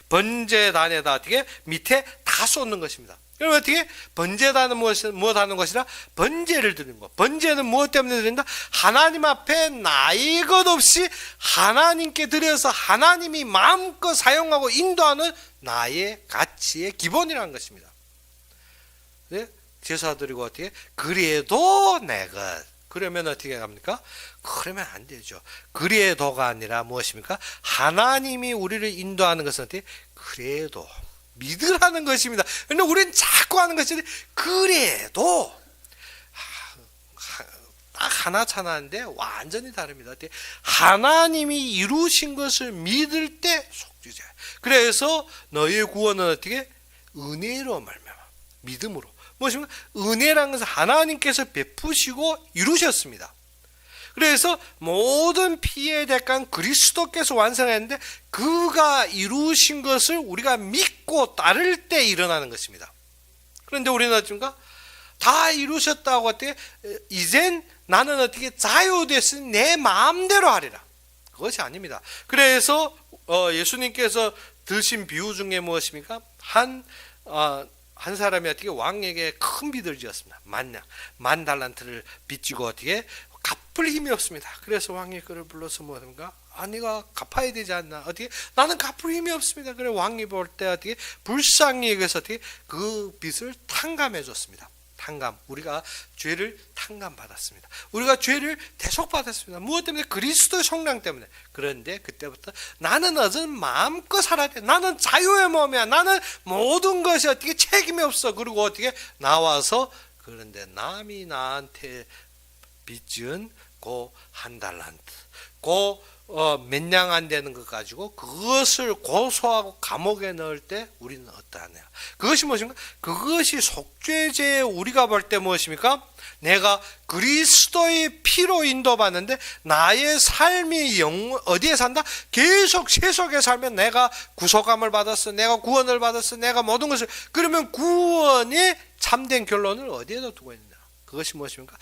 번제단에다 어떻게? 밑에 다 쏟는 것입니다. 그러면 어떻게? 번제단은 무엇 하는 것이라? 번제를 드리는 것. 번제는 무엇 때문에 드린다? 하나님 앞에 나의 것 없이 하나님께 드려서 하나님이 마음껏 사용하고 인도하는 나의 가치의 기본이라는 것입니다. 네? 제사 드리고 어떻게? 그래도 내 것. 그러면 어떻게 합니까? 그러면 안 되죠. 그래도가 아니라 무엇입니까? 하나님이 우리를 인도하는 것은 어떻게? 그래도. 믿으라는 것입니다. 그런데 우리는 자꾸 하는 것이 그래도 딱 하나 차나는데 완전히 다릅니다. 하나님이 이루신 것을 믿을 때 속죄자. 그래서 너희의 구원은 어떻게? 은혜로 말미암아, 믿음으로. 무엇입니까? 은혜라는 것은 하나님께서 베푸시고 이루셨습니다. 그래서 모든 피의 대가는 그리스도께서 완성했는데 그가 이루신 것을 우리가 믿고 따를 때 일어나는 것입니다. 그런데 우리는 어쩐가 다 이루셨다고 어떻게 이젠 나는 어떻게 자유됐으니 내 마음대로 하리라. 그것이 아닙니다. 그래서 예수님께서 드신 비유 중에 무엇입니까? 한 사람이 어떻게 왕에게 큰 빚을 지었습니다. 만 달란트를 빚지고 어떻게 갚을 힘이 없습니다. 그래서 왕이 그를 불러서 뭐든가 네가 갚아야 되지 않나? 어떻게 나는 갚을 힘이 없습니다. 그래 왕이 볼 때 어떻게 불쌍히 여기서 어떻게 그 빚을 탕감해 줬습니다. 탕감, 우리가 죄를 탕감받았습니다. 우리가 죄를 대속받았습니다. 무엇 때문에? 그리스도의 성령 때문에. 그런데 그때부터 나는 어전 마음껏 살아야 돼. 나는 자유의 몸이야. 나는 모든 것이 어떻게 책임이 없어. 그리고 어떻게 나와서 그런데 남이 나한테 빚은 고 한 달란트, 고 몇 냥 안 되는 것 가지고 그것을 고소하고 감옥에 넣을 때 우리는 어떠하냐? 그것이 무엇입니까? 그것이 속죄죄에 우리가 볼 때 무엇입니까? 내가 그리스도의 피로 인도받는데 나의 삶이 어디에 산다? 계속 세속에 살면 내가 구속함을 받았어, 내가 구원을 받았어, 내가 모든 것을. 그러면 구원의 참된 결론을 어디에다 두고 있느냐? 그것이 무엇입니까?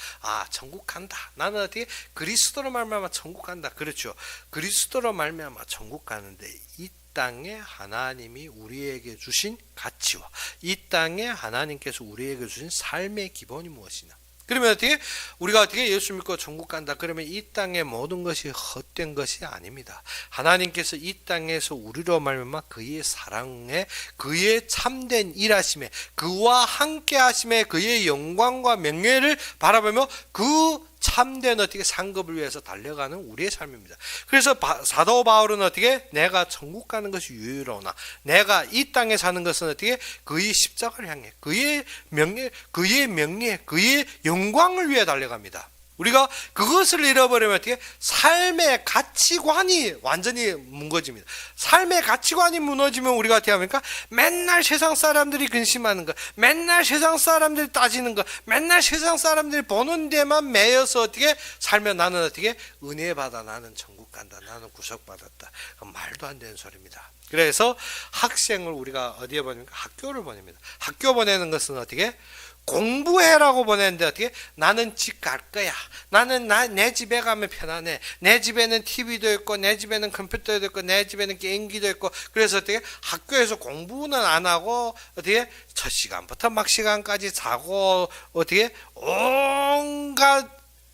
천국 간다. 나는 어떻게 그리스도로 말미암아 천국 간다. 그렇죠. 그리스도로 말미암아 천국 가는데 이 땅에 하나님이 우리에게 주신 가치와 이 땅에 하나님께서 우리에게 주신 삶의 기본이 무엇이냐? 그러면 어떻게 우리가 어떻게 예수 믿고 천국 간다? 그러면 이 땅의 모든 것이 헛된 것이 아닙니다. 하나님께서 이 땅에서 우리로 말미암아 그의 사랑에, 그의 참된 일하심에, 그와 함께 하심에, 그의 영광과 명예를 바라보며 그 참된 어떻게 상급을 위해서 달려가는 우리의 삶입니다. 그래서 사도 바울은 어떻게 내가 천국 가는 것이 유유로우나 내가 이 땅에 사는 것은 어떻게 그의 십자가를 향해 그의 명예, 그의 영광을 위해 달려갑니다. 우리가 그것을 잃어버리면 어떻게 삶의 가치관이 완전히 무너집니다. 삶의 가치관이 무너지면 우리가 어떻게 합니까? 맨날 세상 사람들이 근심하는 것, 맨날 세상 사람들이 따지는 것, 맨날 세상 사람들이 보는 데만 매여서 어떻게 살면 나는 어떻게 은혜 받아, 나는 천국 간다, 나는 구속받았다. 말도 안 되는 소리입니다. 그래서 학생을 우리가 어디에 보냅니까? 학교를 보냅니다. 학교 보내는 것은 어떻게? 공부해라고 보냈는데 어떻게? 나는 집 갈 거야. 나는 내 집에 가면 편안해. 내 집에는 TV도 있고, 내 집에는 컴퓨터도 있고, 내 집에는 게임기도 있고. 그래서 어떻게? 학교에서 공부는 안 하고 어떻게? 첫 시간부터 막 시간까지 자고 어떻게? 온갖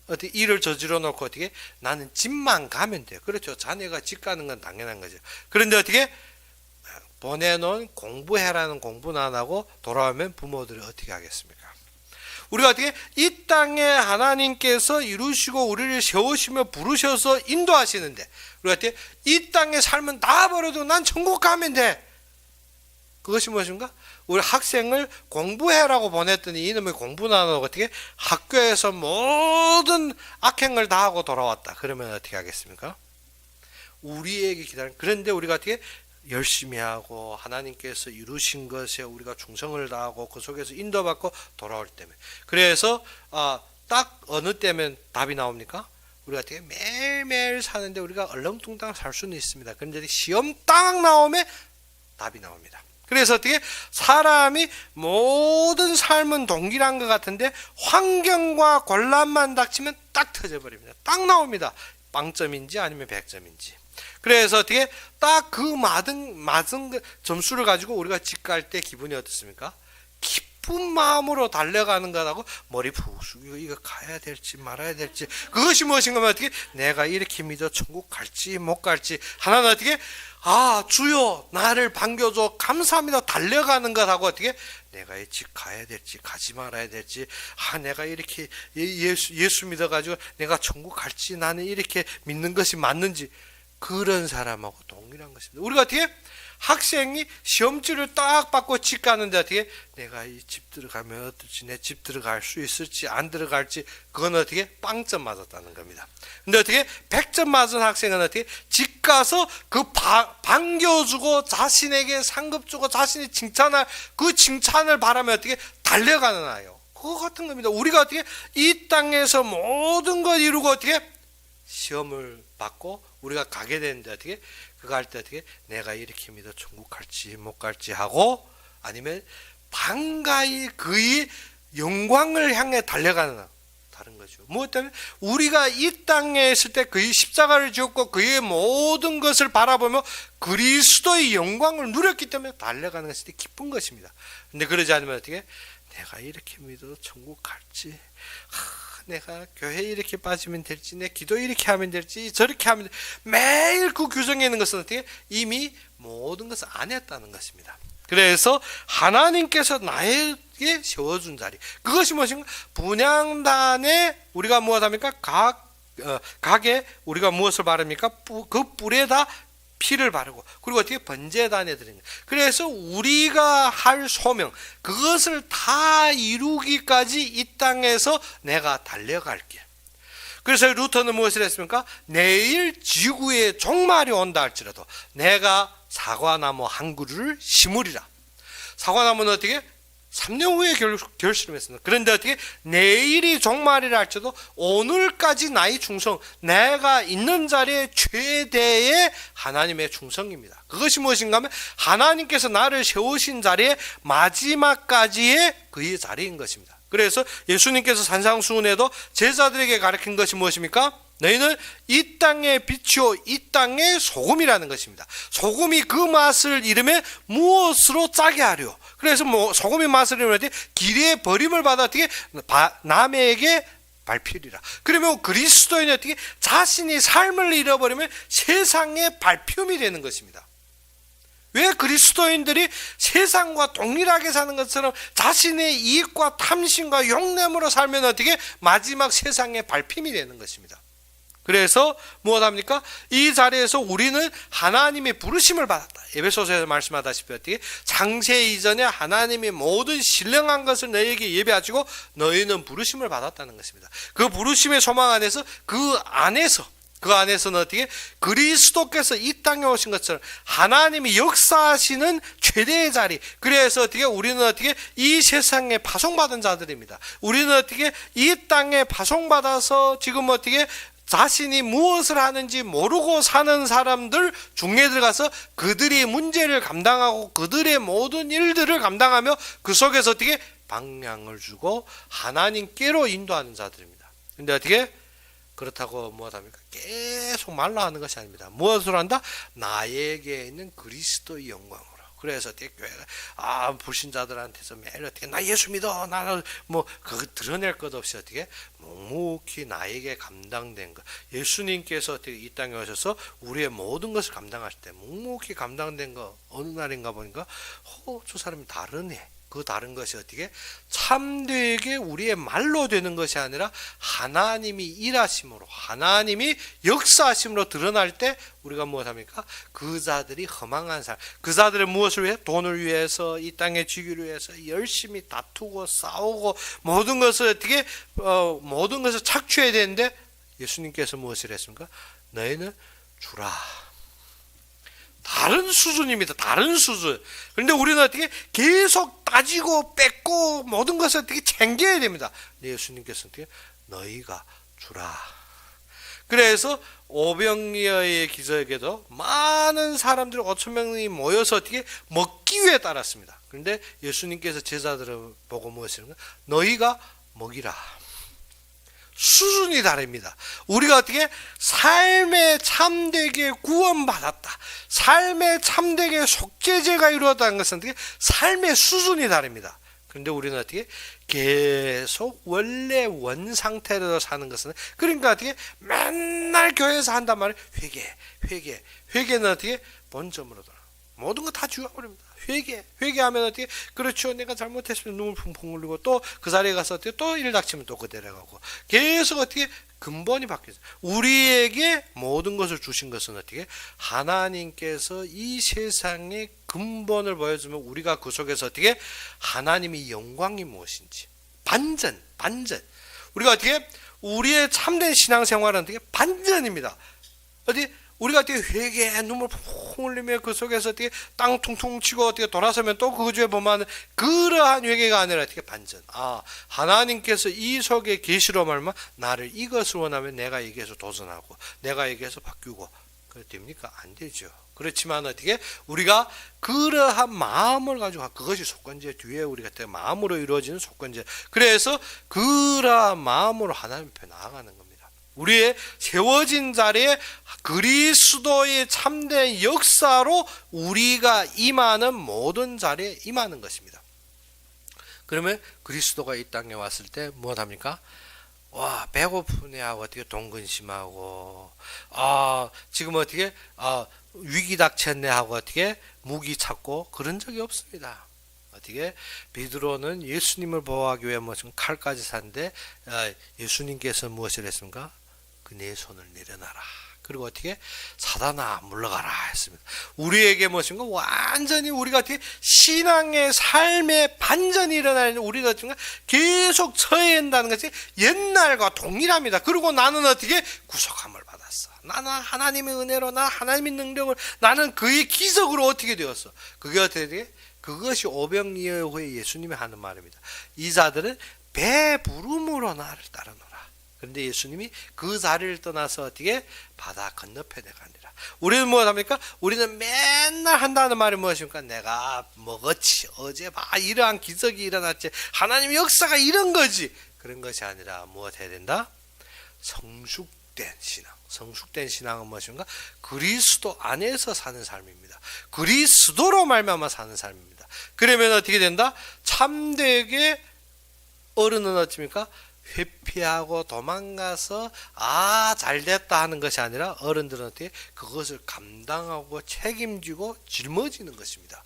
어떻게 일을 저질러 놓고 어떻게? 나는 집만 가면 돼. 그렇죠. 자네가 집 가는 건 당연한 거죠. 그런데 어떻게? 보내놓은 공부해라는 공부는 안 하고 돌아오면 부모들이 어떻게 하겠습니까? 우리가 어떻게 이 땅에 하나님께서 이루시고 우리를 세우시며 부르셔서 인도하시는데 우리가 어떻게 이 땅의 삶은 다 버려도 난 천국 가면 돼. 그것이 무엇인가? 우리 학생을 공부해라고 보냈더니 이놈의 공부는 안 하고 어떻게 학교에서 모든 악행을 다 하고 돌아왔다. 그러면 어떻게 하겠습니까? 우리에게 기다리는. 그런데 우리가 어떻게 열심히 하고 하나님께서 이루신 것에 우리가 충성을 다하고 그 속에서 인도받고 돌아올 때면, 그래서 딱 어느 때면 답이 나옵니까? 우리가 어떻게 매일매일 사는데 우리가 얼렁뚱땅 살 수는 있습니다. 그런데 시험 딱 나오면 답이 나옵니다. 그래서 어떻게 사람이 모든 삶은 동일한 것 같은데 환경과 곤란만 닥치면 딱 터져버립니다. 딱 나옵니다. 빵점인지 아니면 100점인지. 그래서 어떻게 딱 그 맞은 점수를 가지고 우리가 집 갈 때 기분이 어떻습니까? 기쁜 마음으로 달려가는 거라고 머리 푹 숙이고 이거 가야 될지 말아야 될지, 그것이 무엇인가 하면 어떻게 내가 이렇게 믿어 천국 갈지 못 갈지, 하나는 어떻게 주여 나를 반겨줘 감사합니다 달려가는 것하고 어떻게 내가 이 집 가야 될지 가지 말아야 될지, 내가 이렇게 예수 믿어가지고 내가 천국 갈지 나는 이렇게 믿는 것이 맞는지, 그런 사람하고 동일한 것입니다. 우리가 어떻게 학생이 시험지를 딱 받고 집 가는데 어떻게 내가 이 집 들어가면 어떨지, 내 집 들어갈 수 있을지 안 들어갈지, 그건 어떻게 빵점 맞았다는 겁니다. 근데 어떻게 100점 맞은 학생은 어떻게 집 가서 그 반겨주고 자신에게 상급 주고 자신이 칭찬할 그 칭찬을 바라며 어떻게 달려가는 아이요. 그거 같은 겁니다. 우리가 어떻게 이 땅에서 모든 걸 이루고 어떻게 시험을 받고 우리가 가게 되는데 어떻게 그거 할 때 어떻게 내가 이렇게 믿어 천국 갈지 못 갈지 하고, 아니면 반가이 그의 영광을 향해 달려가는 다른 거죠. 무엇 때문에? 우리가 이 땅에 있을 때 그의 십자가를 지었고 그의 모든 것을 바라보며 그리스도의 영광을 누렸기 때문에 달려가는 것이 기쁜 것입니다. 근데 그러지 않으면 어떻게? 내가 이렇게 믿어도 천국 갈지, 내가 교회 이렇게 빠지면 될지, 내 기도 이렇게 하면 될지, 저렇게 하면 될지, 매일 그 규정에 있는 것은 어떻게? 이미 모든 것을 안 했다는 것입니다. 그래서 하나님께서 나에게 세워준 자리, 그것이 무엇인가? 분향단에 우리가 무엇합니까? 각에 우리가 무엇을 바릅니까? 그 뿔에다 피를 바르고, 그리고 어떻게? 번제단에 드리는 거예요. 그래서 우리가 할 소명, 그것을 다 이루기까지 이 땅에서 내가 달려갈게. 그래서 루터는 무엇을 했습니까? 내일 지구에 종말이 온다 할지라도 내가 사과나무 한 그루를 심으리라. 사과나무는 어떻게? 3년 후에 결심했습니다. 그런데 어떻게? 내일이 종말이라 할지라도 오늘까지 나의 충성, 내가 있는 자리에 최대의 하나님의 충성입니다. 그것이 무엇인가 하면 하나님께서 나를 세우신 자리에 마지막까지의 그의 자리인 것입니다. 그래서 예수님께서 산상수훈에도 제자들에게 가르친 것이 무엇입니까? 너희는 이 땅의 빛이요 이 땅의 소금이라는 것입니다. 소금이 그 맛을 잃으면 무엇으로 짜게 하려? 그래서 소금이 맛을 잃으면 길에 버림을 받아 어떻게 남에게 발필이라. 그러면 그리스도인이 어떻게 자신이 삶을 잃어버리면 세상의 발품이 되는 것입니다. 왜 그리스도인들이 세상과 동일하게 사는 것처럼 자신의 이익과 탐심과 욕심으로 살면 어떻게 마지막 세상의 발품이 되는 것입니다. 그래서 무엇합니까? 이 자리에서 우리는 하나님의 부르심을 받았다. 에베소서에서 말씀하다시피 어떻게? 장세 이전에 하나님이 모든 신령한 것을 너희에게 예배하시고 너희는 부르심을 받았다는 것입니다. 그 부르심의 소망 안에서 그 안에서는 어떻게? 그리스도께서 이 땅에 오신 것처럼 하나님이 역사하시는 최대의 자리. 그래서 어떻게? 우리는 어떻게? 이 세상에 파송받은 자들입니다. 우리는 어떻게? 이 땅에 파송받아서 지금 어떻게? 자신이 무엇을 하는지 모르고 사는 사람들 중에 들어가서 그들의 문제를 감당하고 그들의 모든 일들을 감당하며 그 속에서 어떻게? 방향을 주고 하나님께로 인도하는 자들입니다. 근데 어떻게? 그렇다고 무엇합니까? 계속 말로 하는 것이 아닙니다. 무엇으로 한다? 나에게 있는 그리스도의 영광으로. 그래서 어떻게 교회가 불신자들한테서 매일 어떻게 나 예수 믿어 나는 그거 드러낼 것 없이 어떻게 묵묵히 나에게 감당된 것. 예수님께서 어떻게 이 땅에 오셔서 우리의 모든 것을 감당하실 때 묵묵히 감당된 거 어느 날인가 보니까 저 사람이 다르네. 그 다른 것이 어떻게? 참되게 우리의 말로 되는 것이 아니라 하나님이 일하심으로 하나님이 역사하심으로 드러날 때 우리가 무엇합니까? 그 자들이 허망한 사람, 그 자들은 무엇을 위해? 돈을 위해서, 이 땅의 지위를 위해서 열심히 다투고 싸우고 모든 것을 어떻게 모든 것을 착취해야 되는데 예수님께서 무엇을 했습니까? 너희는 주라. 다른 수준입니다. 다른 수준. 그런데 우리는 어떻게 계속 따지고 뺏고 모든 것을 어떻게 챙겨야 됩니다. 예수님께서 어떻게 너희가 주라. 그래서 오병이어의 기적에도 많은 사람들이 5,000명이 모여서 어떻게 먹기 위해 따랐습니다. 그런데 예수님께서 제자들을 보고 무엇이냐면 너희가 먹이라. 수준이 다릅니다. 우리가 어떻게 삶에 참되게 구원받았다. 삶에 참되게 속죄제가 이루어졌다는 것은 어떻게 삶의 수준이 다릅니다. 그런데 우리는 어떻게 계속 원래 원 상태로 사는 것은 그러니까 어떻게 맨날 교회에서 한단 말이에요. 회개는 어떻게 본점으로 돌아. 모든 거 다 죽여버립니다. 회개하면 어떻게? 그렇죠. 내가 잘못했으면 눈물 펑펑 흘리고 또 그 자리에 가서 어떻게 또 일 닥치면 또 그대로 가고 계속 어떻게 근본이 바뀌어요. 우리에게 모든 것을 주신 것은 어떻게? 하나님께서 이 세상의 근본을 보여주면 우리가 그 속에서 어떻게? 하나님의 영광이 무엇인지 반전. 우리가 어떻게? 우리의 참된 신앙생활은 어떻게? 반전입니다. 어디? 우리가 어떻게 회개에 눈물 펑펑 흘리며 그 속에서 어떻게 땅 퉁퉁 치고 어떻게 돌아서면 또 그 주에 보면 그러한 회개가 아니라 어떻게 반전. 하나님께서 이 속에 계시로 말면 나를 이것을 원하면 내가 여기에서 도전하고 내가 여기에서 바뀌고 그래 됩니까? 안 되죠. 그렇지만 어떻게 우리가 그러한 마음을 가지고 그것이 속건제 뒤에 우리가 마음으로 이루어지는 속건제. 그래서 그러한 마음으로 하나님 앞에 나아가는 겁니다. 우리의 세워진 자리에 그리스도의 참된 역사로 우리가 임하는 모든 자리에 임하는 것입니다. 그러면 그리스도가 이 땅에 왔을 때 무엇합니까? 와, 배고프네 하고 어떻게 동근심하고 지금 어떻게 위기 닥쳤네 하고 어떻게 무기 찾고 그런 적이 없습니다. 어떻게 베드로는 예수님을 보호하기 위해 무슨 칼까지 샀는데 예수님께서 무엇을 했습니까? 그 내 손을 내려놔라. 그리고 어떻게 사단아 물러가라 했습니다. 우리에게 무엇인가 완전히 우리가 어떻게 신앙의 삶의 반전이 일어나는 우리가 계속 처해야 한다는 것이 옛날과 동일합니다. 그리고 나는 어떻게 구속함을 받았어. 나는 하나님의 은혜로 나 하나님의 능력을 나는 그의 기적으로 어떻게 되었어. 그게 어떻게 돼? 그것이 오병이어 후에 예수님이 하는 말입니다. 이 자들은 배부름으로 나를 따르노라. 그런데 예수님이 그 자리를 떠나서 어떻게 바다 건너편에 가니라. 우리는 무엇합니까? 우리는 맨날 한다는 말이 무엇입니까? 내가 먹었지, 어제 봐 이러한 기적이 일어났지, 하나님의 역사가 이런 거지. 그런 것이 아니라 무엇 해야 된다? 성숙된 신앙. 성숙된 신앙은 무엇인가? 그리스도 안에서 사는 삶입니다. 그리스도로 말미암아 사는 삶입니다. 그러면 어떻게 된다? 참되게 어른은 어떻습니까? 회피하고 도망가서 잘됐다 하는 것이 아니라 어른들은 어떻게 그것을 감당하고 책임지고 짊어지는 것입니다.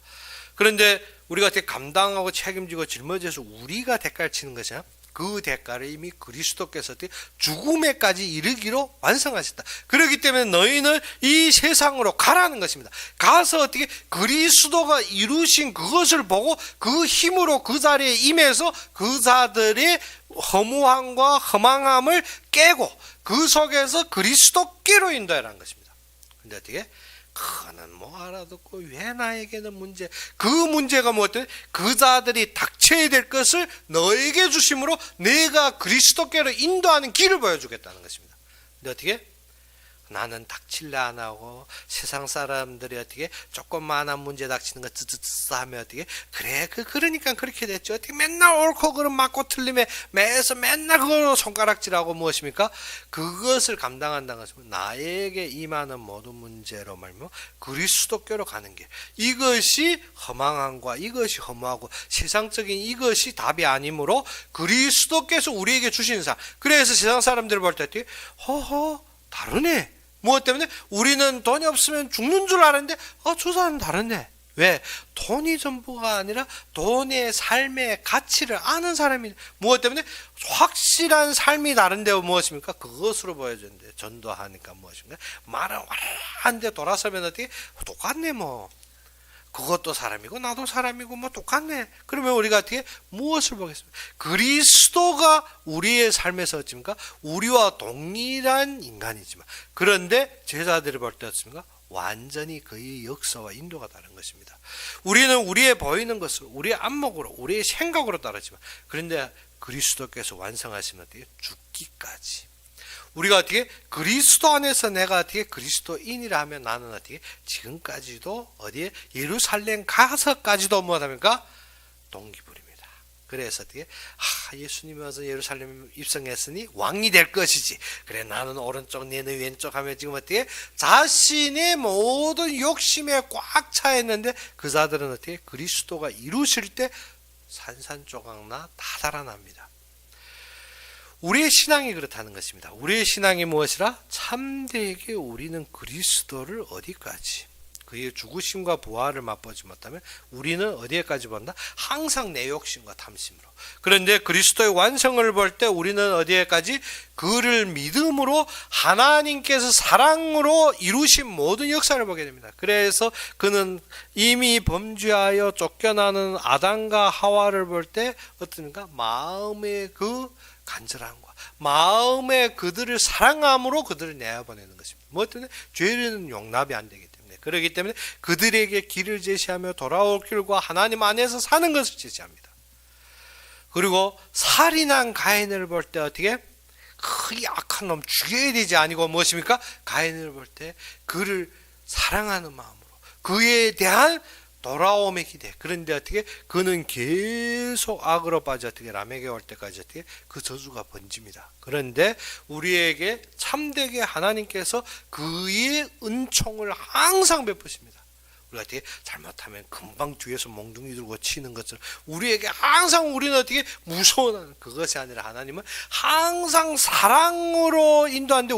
그런데 우리가 어떻게 감당하고 책임지고 짊어져서 우리가 대가를 치는 것이야? 그 대가를 이미 그리스도께서 죽음에까지 이르기로 완성하셨다. 그렇기 때문에 너희는 이 세상으로 가라는 것입니다. 가서 어떻게 그리스도가 이루신 그것을 보고 그 힘으로 그 자리에 임해서 그 자들의 허무함과 허망함을 깨고 그 속에서 그리스도께로 인도하라는 것입니다. 근데 어떻게? 그는 뭐 알아듣고 왜 나에게는 문제? 그 문제가 뭐였든 그 자들이 닥쳐야 될 것을 너에게 주심으로 내가 그리스도께로 인도하는 길을 보여주겠다는 것입니다. 근데 어떻게? 나는 닥칠래 안 하고 세상 사람들이 어떻게 조금만한 문제 닥치는 거 쯔쯔쯔 하면 어떻게 그래 그러니까 그렇게 됐죠. 어떻게 맨날 옳고 그름 맞고 틀림에 매서 맨날 그걸로 손가락질하고 무엇입니까? 그것을 감당한다는 것은 나에게 임하는 모든 문제로 말면 그리스도께로 가는 길. 이것이 허망함과 이것이 허무하고 세상적인 이것이 답이 아니므로 그리스도께서 우리에게 주신 상. 그래서 세상 사람들을 볼 때 어떻게 허허 다르네. 무엇 때문에? 우리는 돈이 없으면 죽는 줄 알았는데 저 사람은 다르네. 왜? 돈이 전부가 아니라 돈의 삶의 가치를 아는 사람이 무엇 때문에? 확실한 삶이 다른데 무엇입니까? 그것으로 보여주는데 전도하니까 무엇인가? 말을 한데 돌아서면 어떻게? 똑같네 뭐. 그것도 사람이고 나도 사람이고 뭐 똑같네. 그러면 우리가 어떻게 무엇을 보겠습니까? 그리스도가 우리의 삶에서 어떻습니까? 우리와 동일한 인간이지만 그런데 제자들이 볼 때 어떻습니까? 완전히 그의 역사와 인도가 다른 것입니다. 우리는 우리의 보이는 것을 우리의 안목으로 우리의 생각으로 따르지만 그런데 그리스도께서 완성하시면 어떻게? 죽기까지. 우리가 어떻게 그리스도 안에서 내가 어떻게 그리스도인이라 하면 나는 어떻게 지금까지도 어디에 예루살렘 가서까지도 뭐합니까? 동기부립니다. 그래서 어떻게 예수님이 와서 예루살렘 입성했으니 왕이 될 것이지. 그래 나는 오른쪽 너는 왼쪽 하면 지금 어떻게 자신의 모든 욕심에 꽉 차 있는데 그 자들은 어떻게 그리스도가 이루실 때 산산조각나 다 달아납니다. 우리의 신앙이 그렇다는 것입니다. 우리의 신앙이 무엇이라? 참되게 우리는 그리스도를 어디까지? 그의 죽으심과 부활을 맛보지 못하면 우리는 어디에까지 본다? 항상 내 욕심과 탐심으로. 그런데 그리스도의 완성을 볼 때 우리는 어디에까지? 그를 믿음으로 하나님께서 사랑으로 이루신 모든 역사를 보게 됩니다. 그래서 그는 이미 범죄하여 쫓겨나는 아담과 하와를 볼 때 어떻습니까? 마음의 그 간절함과 마음에 그들을 사랑함으로 그들을 내어보내는 것입니다. 무엇 때문에? 죄는 용납이 안 되기 때문에. 그렇기 때문에 그들에게 길을 제시하며 돌아올 길과 하나님 안에서 사는 것을 제시합니다. 그리고 살인한 가인을 볼 때 어떻게? 그 악한 놈 죽여야 되지 아니고 무엇입니까? 가인을 볼 때 그를 사랑하는 마음으로 그에 대한 돌아옴의 기대. 그런데 어떻게 그는 계속 악으로 빠져 어떻게 라멕에 올 때까지 어떻게 그 저주가 번집니다. 그런데 우리에게 참되게 하나님께서 그의 은총을 항상 베푸십니다. 우리가 어떻게 잘못하면 금방 뒤에서 몽둥이 들고 치는 것처럼 우리에게 항상 우리는 어떻게 무서워하는 그것이 아니라 하나님은 항상 사랑으로 인도하는데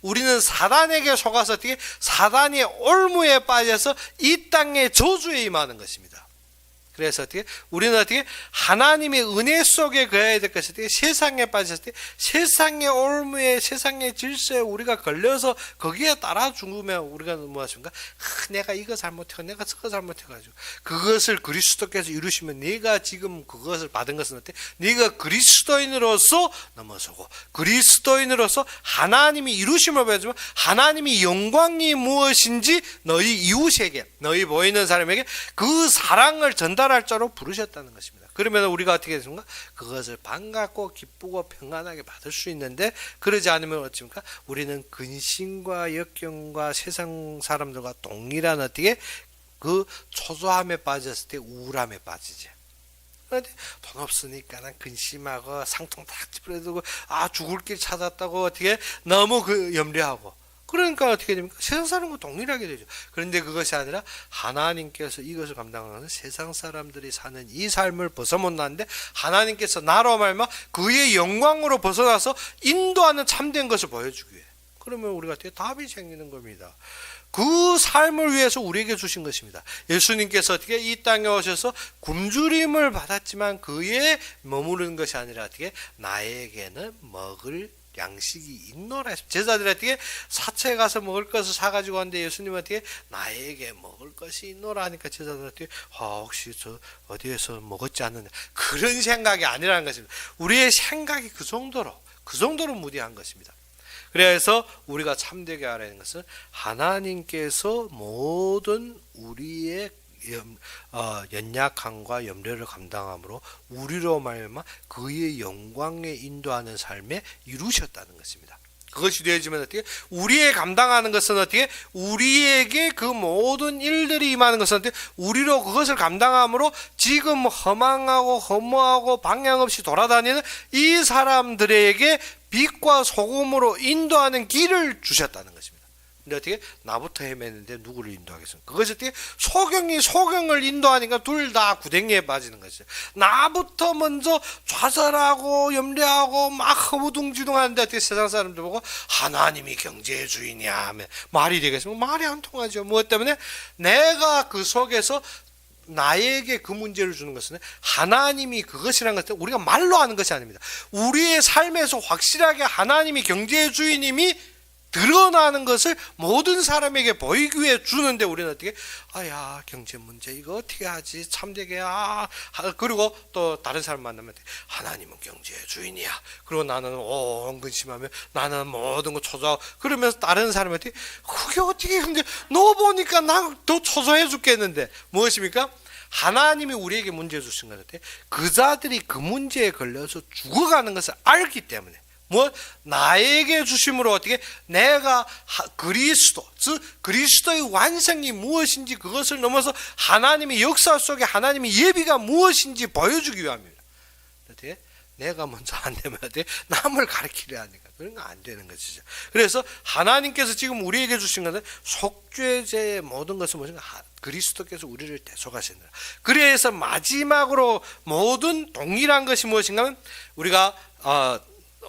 우리는 사단에게 속아서 어떻게 사단의 올무에 빠져서 이 땅의 저주에 임하는 것입니다. 그래서 어떻게 우리는 어떻게 하나님의 은혜 속에 거해야 될 것이 어떻게 세상에 빠졌을 때 세상의 올무에 세상의 질서에 우리가 걸려서 거기에 따라 죽으면 우리가 무엇인가 내가 이거 잘못해가 내가 저거 잘못해가지고 그것을 그리스도께서 이루시면 네가 지금 그것을 받은 것은 어때? 네가 그리스도인으로서 넘어서고 그리스도인으로서 하나님이 이루심을 보여주면 하나님이 영광이 무엇인지 너희 이웃에게 너희 보이는 사람에게 그 사랑을 전달할 자로 부르셨다는 것입니다. 그러면 우리가 어떻게 되는가? 그것을 반갑고 기쁘고 평안하게 받을 수 있는데 그러지 않으면 어찌입니까? 우리는 근심과 역경과 세상 사람들과 동일한 어떻게 그 초조함에 빠졌을 때 우울함에 빠지지. 돈 없으니까 난 근심하고 상통 딱 찌푸려두고 죽을 길 찾았다고 어떻게 너무 염려하고 그러니까 어떻게 됩니까? 세상 사람과 동일하게 되죠. 그런데 그것이 아니라 하나님께서 이것을 감당하는 세상 사람들이 사는 이 삶을 벗어못나는데 하나님께서 나로 말미암아 그의 영광으로 벗어나서 인도하는 참된 것을 보여주기 위해 그러면 우리가 어떻게 답이 생기는 겁니다. 그 삶을 위해서 우리에게 주신 것입니다. 예수님께서 어떻게 이 땅에 오셔서 굶주림을 받았지만 그에 머무르는 것이 아니라 어떻게 나에게는 먹을 양식이 있노라. 제자들이 어떻게 사채에 가서 먹을 것을 사가지고 왔는데 예수님은 어떻게 나에게 먹을 것이 있노라 하니까 제자들이 어떻게 혹시 저 어디에서 먹었지 않느냐 그런 생각이 아니라는 것입니다. 우리의 생각이 그 정도로 무디한 것입니다. 그래서 우리가 참되게 알아야 하는 것은 하나님께서 모든 우리의 연약함과 염려를 감당함으로 우리로 말미암아 그의 영광에 인도하는 삶에 이루셨다는 것입니다. 그것이 되어지면 어떻게 우리의 감당하는 것은 어떻게 우리에게 그 모든 일들이 임하는 것은 어떻게 우리로 그것을 감당함으로 지금 허망하고 허무하고 방향 없이 돌아다니는 이 사람들에게 빛과 소금으로 인도하는 길을 주셨다는 것입니다. 근데 어떻게 나부터 헤매는데 누구를 인도하겠습니까? 그것이 어떻게 소경이 소경을 인도하니까 둘 다 구덩이에 빠지는 것이죠. 나부터 먼저 좌절하고 염려하고 막 허무둥지둥하는데 어떻게 세상 사람들 보고 하나님이 경제의 주인이야 하면 말이 되겠습니까? 말이 안 통하죠. 무엇 때문에 내가 그 속에서 나에게 그 문제를 주는 것은 하나님이 그것이라는 것은 우리가 말로 하는 것이 아닙니다. 우리의 삶에서 확실하게 하나님이 경제의 주인님이 드러나는 것을 모든 사람에게 보이기 위해 주는데 우리는 어떻게 경제 문제 이거 어떻게 하지 참되게 그리고 또 다른 사람 만나면 하나님은 경제의 주인이야. 그리고 나는 근심하면 나는 모든 거 초조하고 그러면서 다른 사람한테 그게 어떻게 근데 너 보니까 나 더 초조해 죽겠는데 무엇입니까? 하나님이 우리에게 문제 주신 것 같아요. 그 자들이 그 문제에 걸려서 죽어가는 것을 알기 때문에 나에게 주심으로 어떻게 내가 그리스도 즉 그리스도의 완성이 무엇인지 그것을 넘어서 하나님의 역사 속에 하나님의 예비가 무엇인지 보여주기 위함입니다. 어떻게 내가 먼저 안 되면 어떻게 남을 가르치려 하니까 그런 거 안 되는 것이죠. 그래서 하나님께서 지금 우리에게 주신 것은 속죄제의 모든 것은 무엇인가 그리스도께서 우리를 대속하시느라. 그래서 마지막으로 모든 동일한 것이 무엇인가 하면 우리가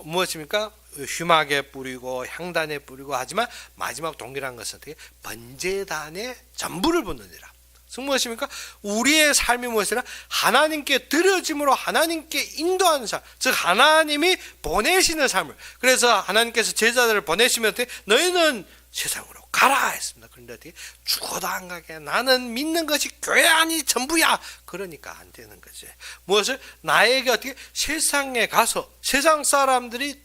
무엇입니까? 휘막에 뿌리고 향단에 뿌리고 하지만 마지막 동일한 것은 어떻게 번제단에 전부를 붓느니라. 즉 무엇입니까? 우리의 삶이 무엇이라 하나님께 드려짐으로 하나님께 인도하는 삶, 즉 하나님이 보내시는 삶을. 그래서 하나님께서 제자들을 보내시면 어떻게 너희는 세상으로 가라 했습니다. 그런데 어떻게 죽어도 안 가게 나는 믿는 것이 교회 아니 전부야. 그러니까 안 되는 거지. 무엇을 나에게 어떻게 세상에 가서 세상 사람들이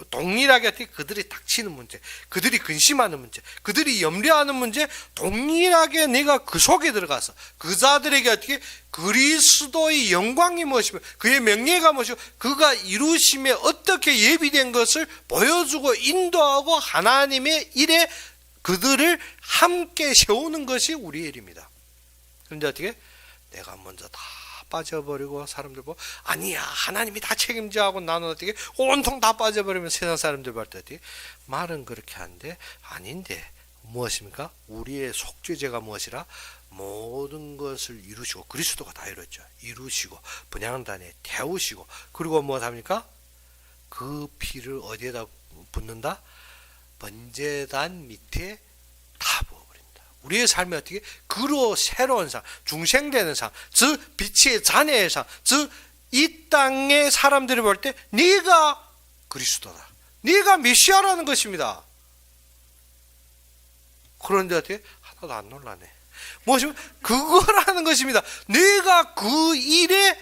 동일하게 어떻게 그들이 닥치는 문제, 그들이 근심하는 문제, 그들이 염려하는 문제 동일하게 내가 그 속에 들어가서 그 자들에게 어떻게 그리스도의 영광이 무엇이며 그의 명예가 무엇이고 그가 이루심에 어떻게 예비된 것을 보여주고 인도하고 하나님의 일에 그들을 함께 세우는 것이 우리의 일입니다. 그런데 어떻게? 내가 먼저 다 빠져버리고 사람들 보고 아니야 하나님이 다 책임져 하고 나는 어떻게 온통 다 빠져버리면 세상 사람들 볼 때 어떻게? 말은 그렇게 하는데 아닌데 무엇입니까? 우리의 속죄제가 무엇이라? 모든 것을 이루시고 그리스도가 다 이뤘죠. 이루시고 분향단에 태우시고 그리고 무엇합니까? 그 피를 어디에다 붓는다? 번제단 밑에 다 부어버린다. 우리의 삶이 어떻게? 그로 새로운 삶, 중생되는 삶, 즉 빛의 자녀의 삶, 즉 이 땅의 사람들이 볼 때 네가 그리스도다. 네가 메시아라는 것입니다. 그런데 어떻게? 하나도 안 놀라네. 무엇이면 그거라는 것입니다. 내가 그 일의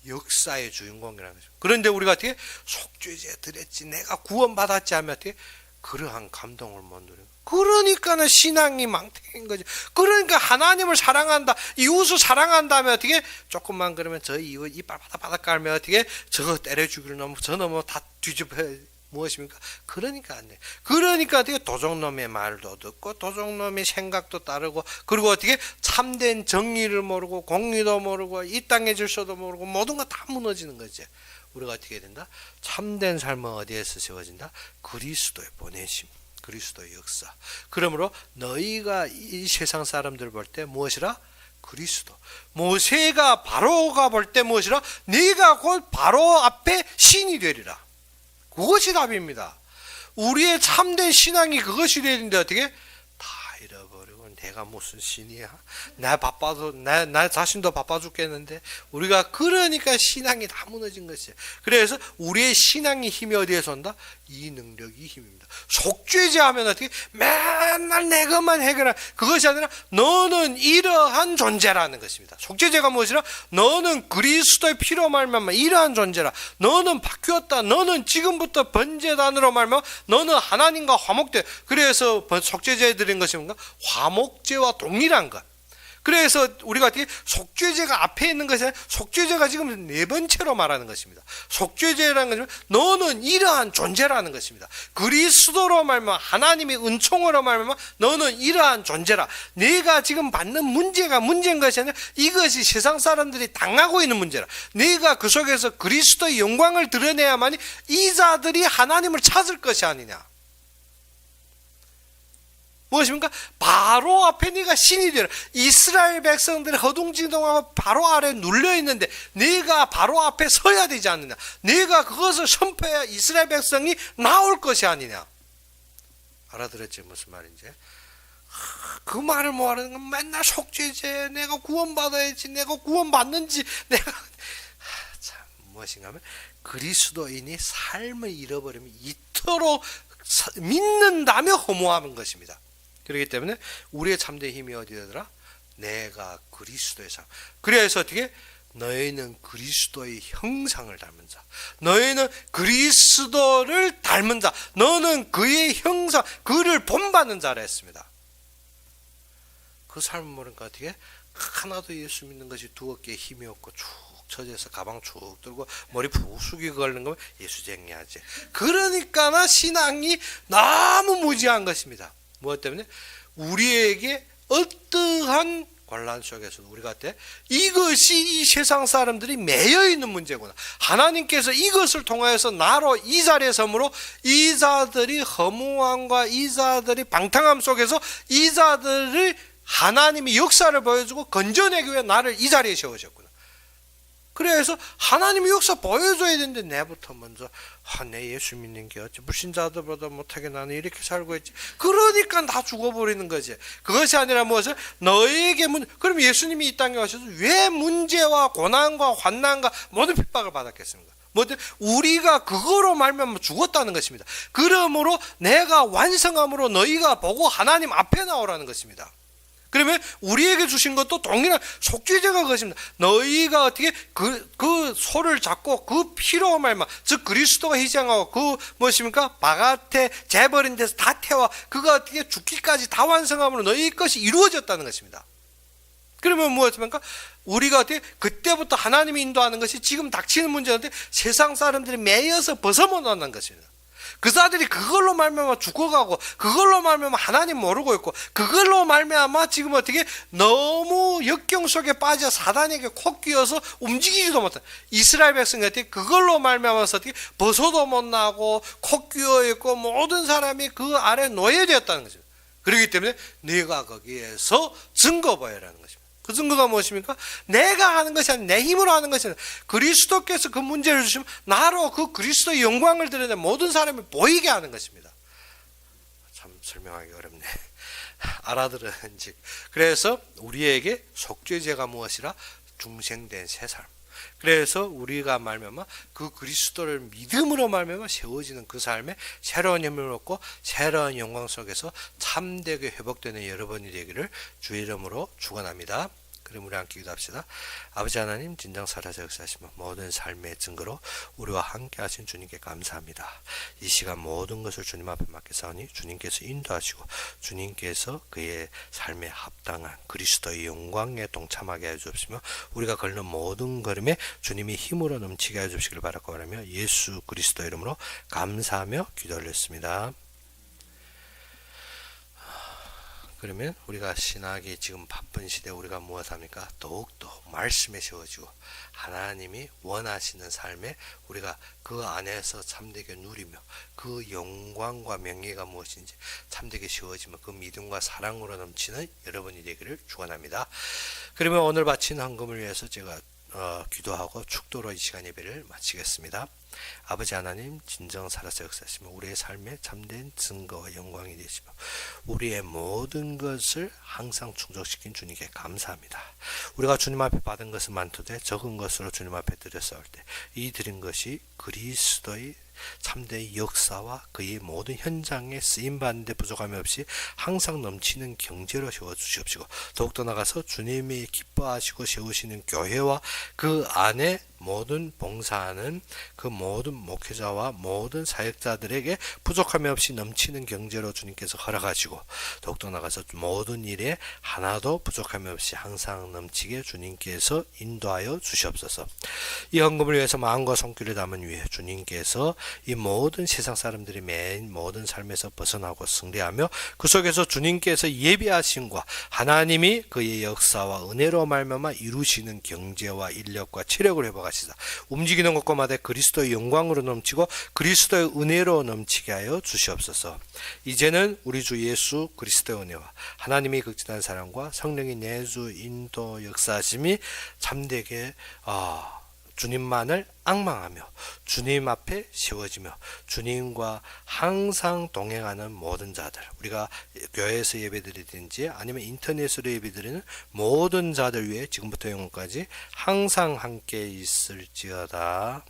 역사의 주인공이라는 거죠. 그런데 우리가 어떻게? 속죄제 드렸지 내가 구원받았지 하면 어떻게? 그러한 감동을 못 누리고 그러니까는 신앙이 망태인 거죠. 그러니까 하나님을 사랑한다, 이웃을 사랑한다면 어떻게? 조금만 그러면 저 이웃 이빨 바닥바닥 깔면 어떻게? 저거 때려 죽일 놈, 저 놈은 다 뒤집어 무엇입니까? 그러니까 안 돼. 그러니까 어떻게? 도적놈의 말도 듣고 도적놈의 생각도 따르고 그리고 어떻게? 참된 정의를 모르고 공의도 모르고 이 땅의 질서도 모르고 모든 거 다 무너지는 거지. 우리가 어떻게 해야 된다? 참된 삶은 어디에서 세워진다? 그리스도의 보내심, 그리스도의 역사. 그러므로 너희가 이 세상 사람들 볼 때 무엇이라? 그리스도. 모세가 바로가 볼 때 무엇이라? 네가 곧 바로 앞에 신이 되리라. 그것이 답입니다. 우리의 참된 신앙이 그것이 되는데 어떻게? 다 잃어버리고 내가 무슨 신이야? 나 바빠도 나 자신도 바빠 죽겠는데 우리가 그러니까 신앙이 다 무너진 것이에요. 그래서 우리의 신앙의 힘이 어디에서 온다? 이 능력이 힘입니다. 속죄제 하면 어떻게? 맨날 내 것만 해결하. 그것이 아니라 너는 이러한 존재라는 것입니다. 속죄제가 무엇이라? 너는 그리스도의 피로 말미암아 이러한 존재라. 너는 바뀌었다. 너는 지금부터 번제단으로 말미암아 너는 하나님과 화목돼. 그래서 속죄제 드린 것이 뭔가? 화목제와 동일한 것. 그래서 우리가 어떻게 속죄제가 앞에 있는 것이 아니라 속죄제가 지금 네 번째로 말하는 것입니다. 속죄제라는 것은 너는 이러한 존재라는 것입니다. 그리스도로 말면 하나님의 은총으로 말면 너는 이러한 존재라. 네가 지금 받는 문제가 문제인 것이 아니라 이것이 세상 사람들이 당하고 있는 문제라. 네가 그 속에서 그리스도의 영광을 드러내야만이 이 자들이 하나님을 찾을 것이 아니냐. 무엇입니까? 바로 앞에 네가 신이 되라. 이스라엘 백성들이 허둥지둥하고 바로 아래에 눌려있는데 네가 바로 앞에 서야 되지 않느냐. 네가 그것을 선포해야 이스라엘 백성이 나올 것이 아니냐. 알아들었지 무슨 말인지? 그 말을 뭐하는 건 맨날 속죄제 내가 구원받아야지 내가 구원받는지 내가 참 무엇인가 하면 그리스도인이 삶을 잃어버리면 이토록 믿는다며 허무하는 것입니다. 그렇기 때문에 우리의 참된 힘이 어디더라? 내가 그리스도의 삶. 그래서 어떻게? 너희는 그리스도의 형상을 닮은 자. 너희는 그리스도를 닮은 자. 너는 그의 형상, 그를 본받는 자라 했습니다. 그 삶을 모르니까 어떻게? 하나도 예수 믿는 것이 두 어깨에 힘이 없고 축 처져서 가방 축 들고 머리 푹 숙이고 걸는 거면 예수쟁이하지. 그러니까 신앙이 너무 무지한 것입니다. 무엇 때문에? 우리에게 어떠한 관란 속에서도 우리가 때 이것이 이 세상 사람들이 매여 있는 문제구나. 하나님께서 이것을 통하여서 나로 이 자리에 섬으로 이 자들이 허무함과 이 자들이 방탕함 속에서 이 자들을 하나님이 역사를 보여주고 건져내기 위해 나를 이 자리에 세우셨구나. 그래서 하나님이 역사 보여줘야 되는데 내부터 먼저 내 예수 믿는 게 어찌 불신자들보다 못하게 나는 이렇게 살고 있지. 그러니까 다 죽어버리는 거지. 그것이 아니라 무엇을? 너에게 그럼 예수님이 이 땅에 오셔서 왜 문제와 고난과 환난과 모든 핍박을 받았겠습니까? 우리가 그거로 말미암아 죽었다는 것입니다. 그러므로 내가 완성함으로 너희가 보고 하나님 앞에 나오라는 것입니다. 그러면 우리에게 주신 것도 동일한 속죄제가 그것입니다. 너희가 어떻게 그 소를 잡고 그 피로 말마, 즉 그리스도가 희생하고 그 무엇입니까? 바깥에 재버린 데서 다 태워 그가 어떻게 죽기까지 다 완성함으로 너희 것이 이루어졌다는 것입니다. 그러면 무엇입니까? 우리가 어떻게 그때부터 하나님이 인도하는 것이 지금 닥치는 문제인데 세상 사람들이 매여서 벗어못 나는 것입니다. 그 자들이 그걸로 말미암아 죽어가고, 그걸로 말미암아 하나님 모르고 있고, 그걸로 말미암아 지금 어떻게 너무 역경 속에 빠져 사단에게 코 끼어서 움직이지도 못해. 이스라엘 백성이 어떻게 그걸로 말미암아서 어떻게 벗어도 못 나고 코 끼어 있고 모든 사람이 그 아래 노예되었다는 거죠. 그렇기 때문에 네가 거기에서 증거 보여라는 것입니다. 그 증거가 무엇입니까? 내가 하는 것이 아니라 내 힘으로 하는 것이 아니라 그리스도께서 그 문제를 주시면 나로 그 그리스도의 영광을 드러내 모든 사람이 보이게 하는 것입니다. 참 설명하기 어렵네. 알아들은지. 그래서 우리에게 속죄제가 무엇이라? 중생된 새 삶. 그래서 우리가 말미암아 그 그리스도를 믿음으로 말미암아 세워지는 그 삶에 새로운 힘을 얻고 새로운 영광 속에서 참되게 회복되는 여러분이 되기를 주의 이름으로 축원합니다. 그럼 우리 함께 기도합시다. 아버지 하나님, 진정 살아서 역사하시며 모든 삶의 증거로 우리와 함께 하신 주님께 감사합니다. 이 시간 모든 것을 주님 앞에 맡기사오니 주님께서 인도하시고 주님께서 그의 삶에 합당한 그리스도의 영광에 동참하게 해주시며 우리가 걸는 모든 걸음에 주님이 힘으로 넘치게 해주시기를 바라고 바라며 예수 그리스도 이름으로 감사하며 기도를 했습니다. 그러면 우리가 신학이 지금 바쁜 시대에 우리가 무엇합니까? 더욱더 말씀에 세워지고 하나님이 원하시는 삶에 우리가 그 안에서 참되게 누리며 그 영광과 명예가 무엇인지 참되게 세워지며 그 믿음과 사랑으로 넘치는 여러분이 되기를 축원합니다. 그러면 오늘 바친 헌금을 위해서 제가 기도하고 축도로 이 시간 예배를 마치겠습니다. 아버지 하나님, 진정 살아서 역사하시며 우리의 삶에 참된 증거와 영광이 되시며 우리의 모든 것을 항상 충족시킨 주님께 감사합니다. 우리가 주님 앞에 받은 것은 많도되 적은 것으로 주님 앞에 드렸사올 때 이 드린 것이 그리스도의 참된 역사와 그의 모든 현장에 쓰임받는 데 부족함이 없이 항상 넘치는 경제로 세워주시옵시고 더욱더 나가서 주님이 기뻐하시고 세우시는 교회와 그 안에 모든 봉사하는 그 모든 목회자와 모든 사역자들에게 부족함이 없이 넘치는 경제로 주님께서 허락하시고 더욱더 나가서 모든 일에 하나도 부족함이 없이 항상 넘치게 주님께서 인도하여 주시옵소서. 이 헌금을 위해서 마음과 손길을 담은 위에 주님께서 이 모든 세상 사람들이 매일 모든 삶에서 벗어나고 승리하며 그 속에서 주님께서 예비하신과 하나님이 그의 역사와 은혜로 말미암아 이루시는 경제와 인력과 체력을 회복하시다. 움직이는 것과마다 그리스도의 영광으로 넘치고 그리스도의 은혜로 넘치게 하여 주시옵소서. 이제는 우리 주 예수 그리스도의 은혜와 하나님의 극진한 사랑과 성령의 내주 인도 역사하심이 참되게 주님만을 앙망하며 주님 앞에 세워지며 주님과 항상 동행하는 모든 자들, 우리가 교회에서 예배드리든지 아니면 인터넷으로 예배드리는 모든 자들 위해 지금부터 영원까지 항상 함께 있을지어다.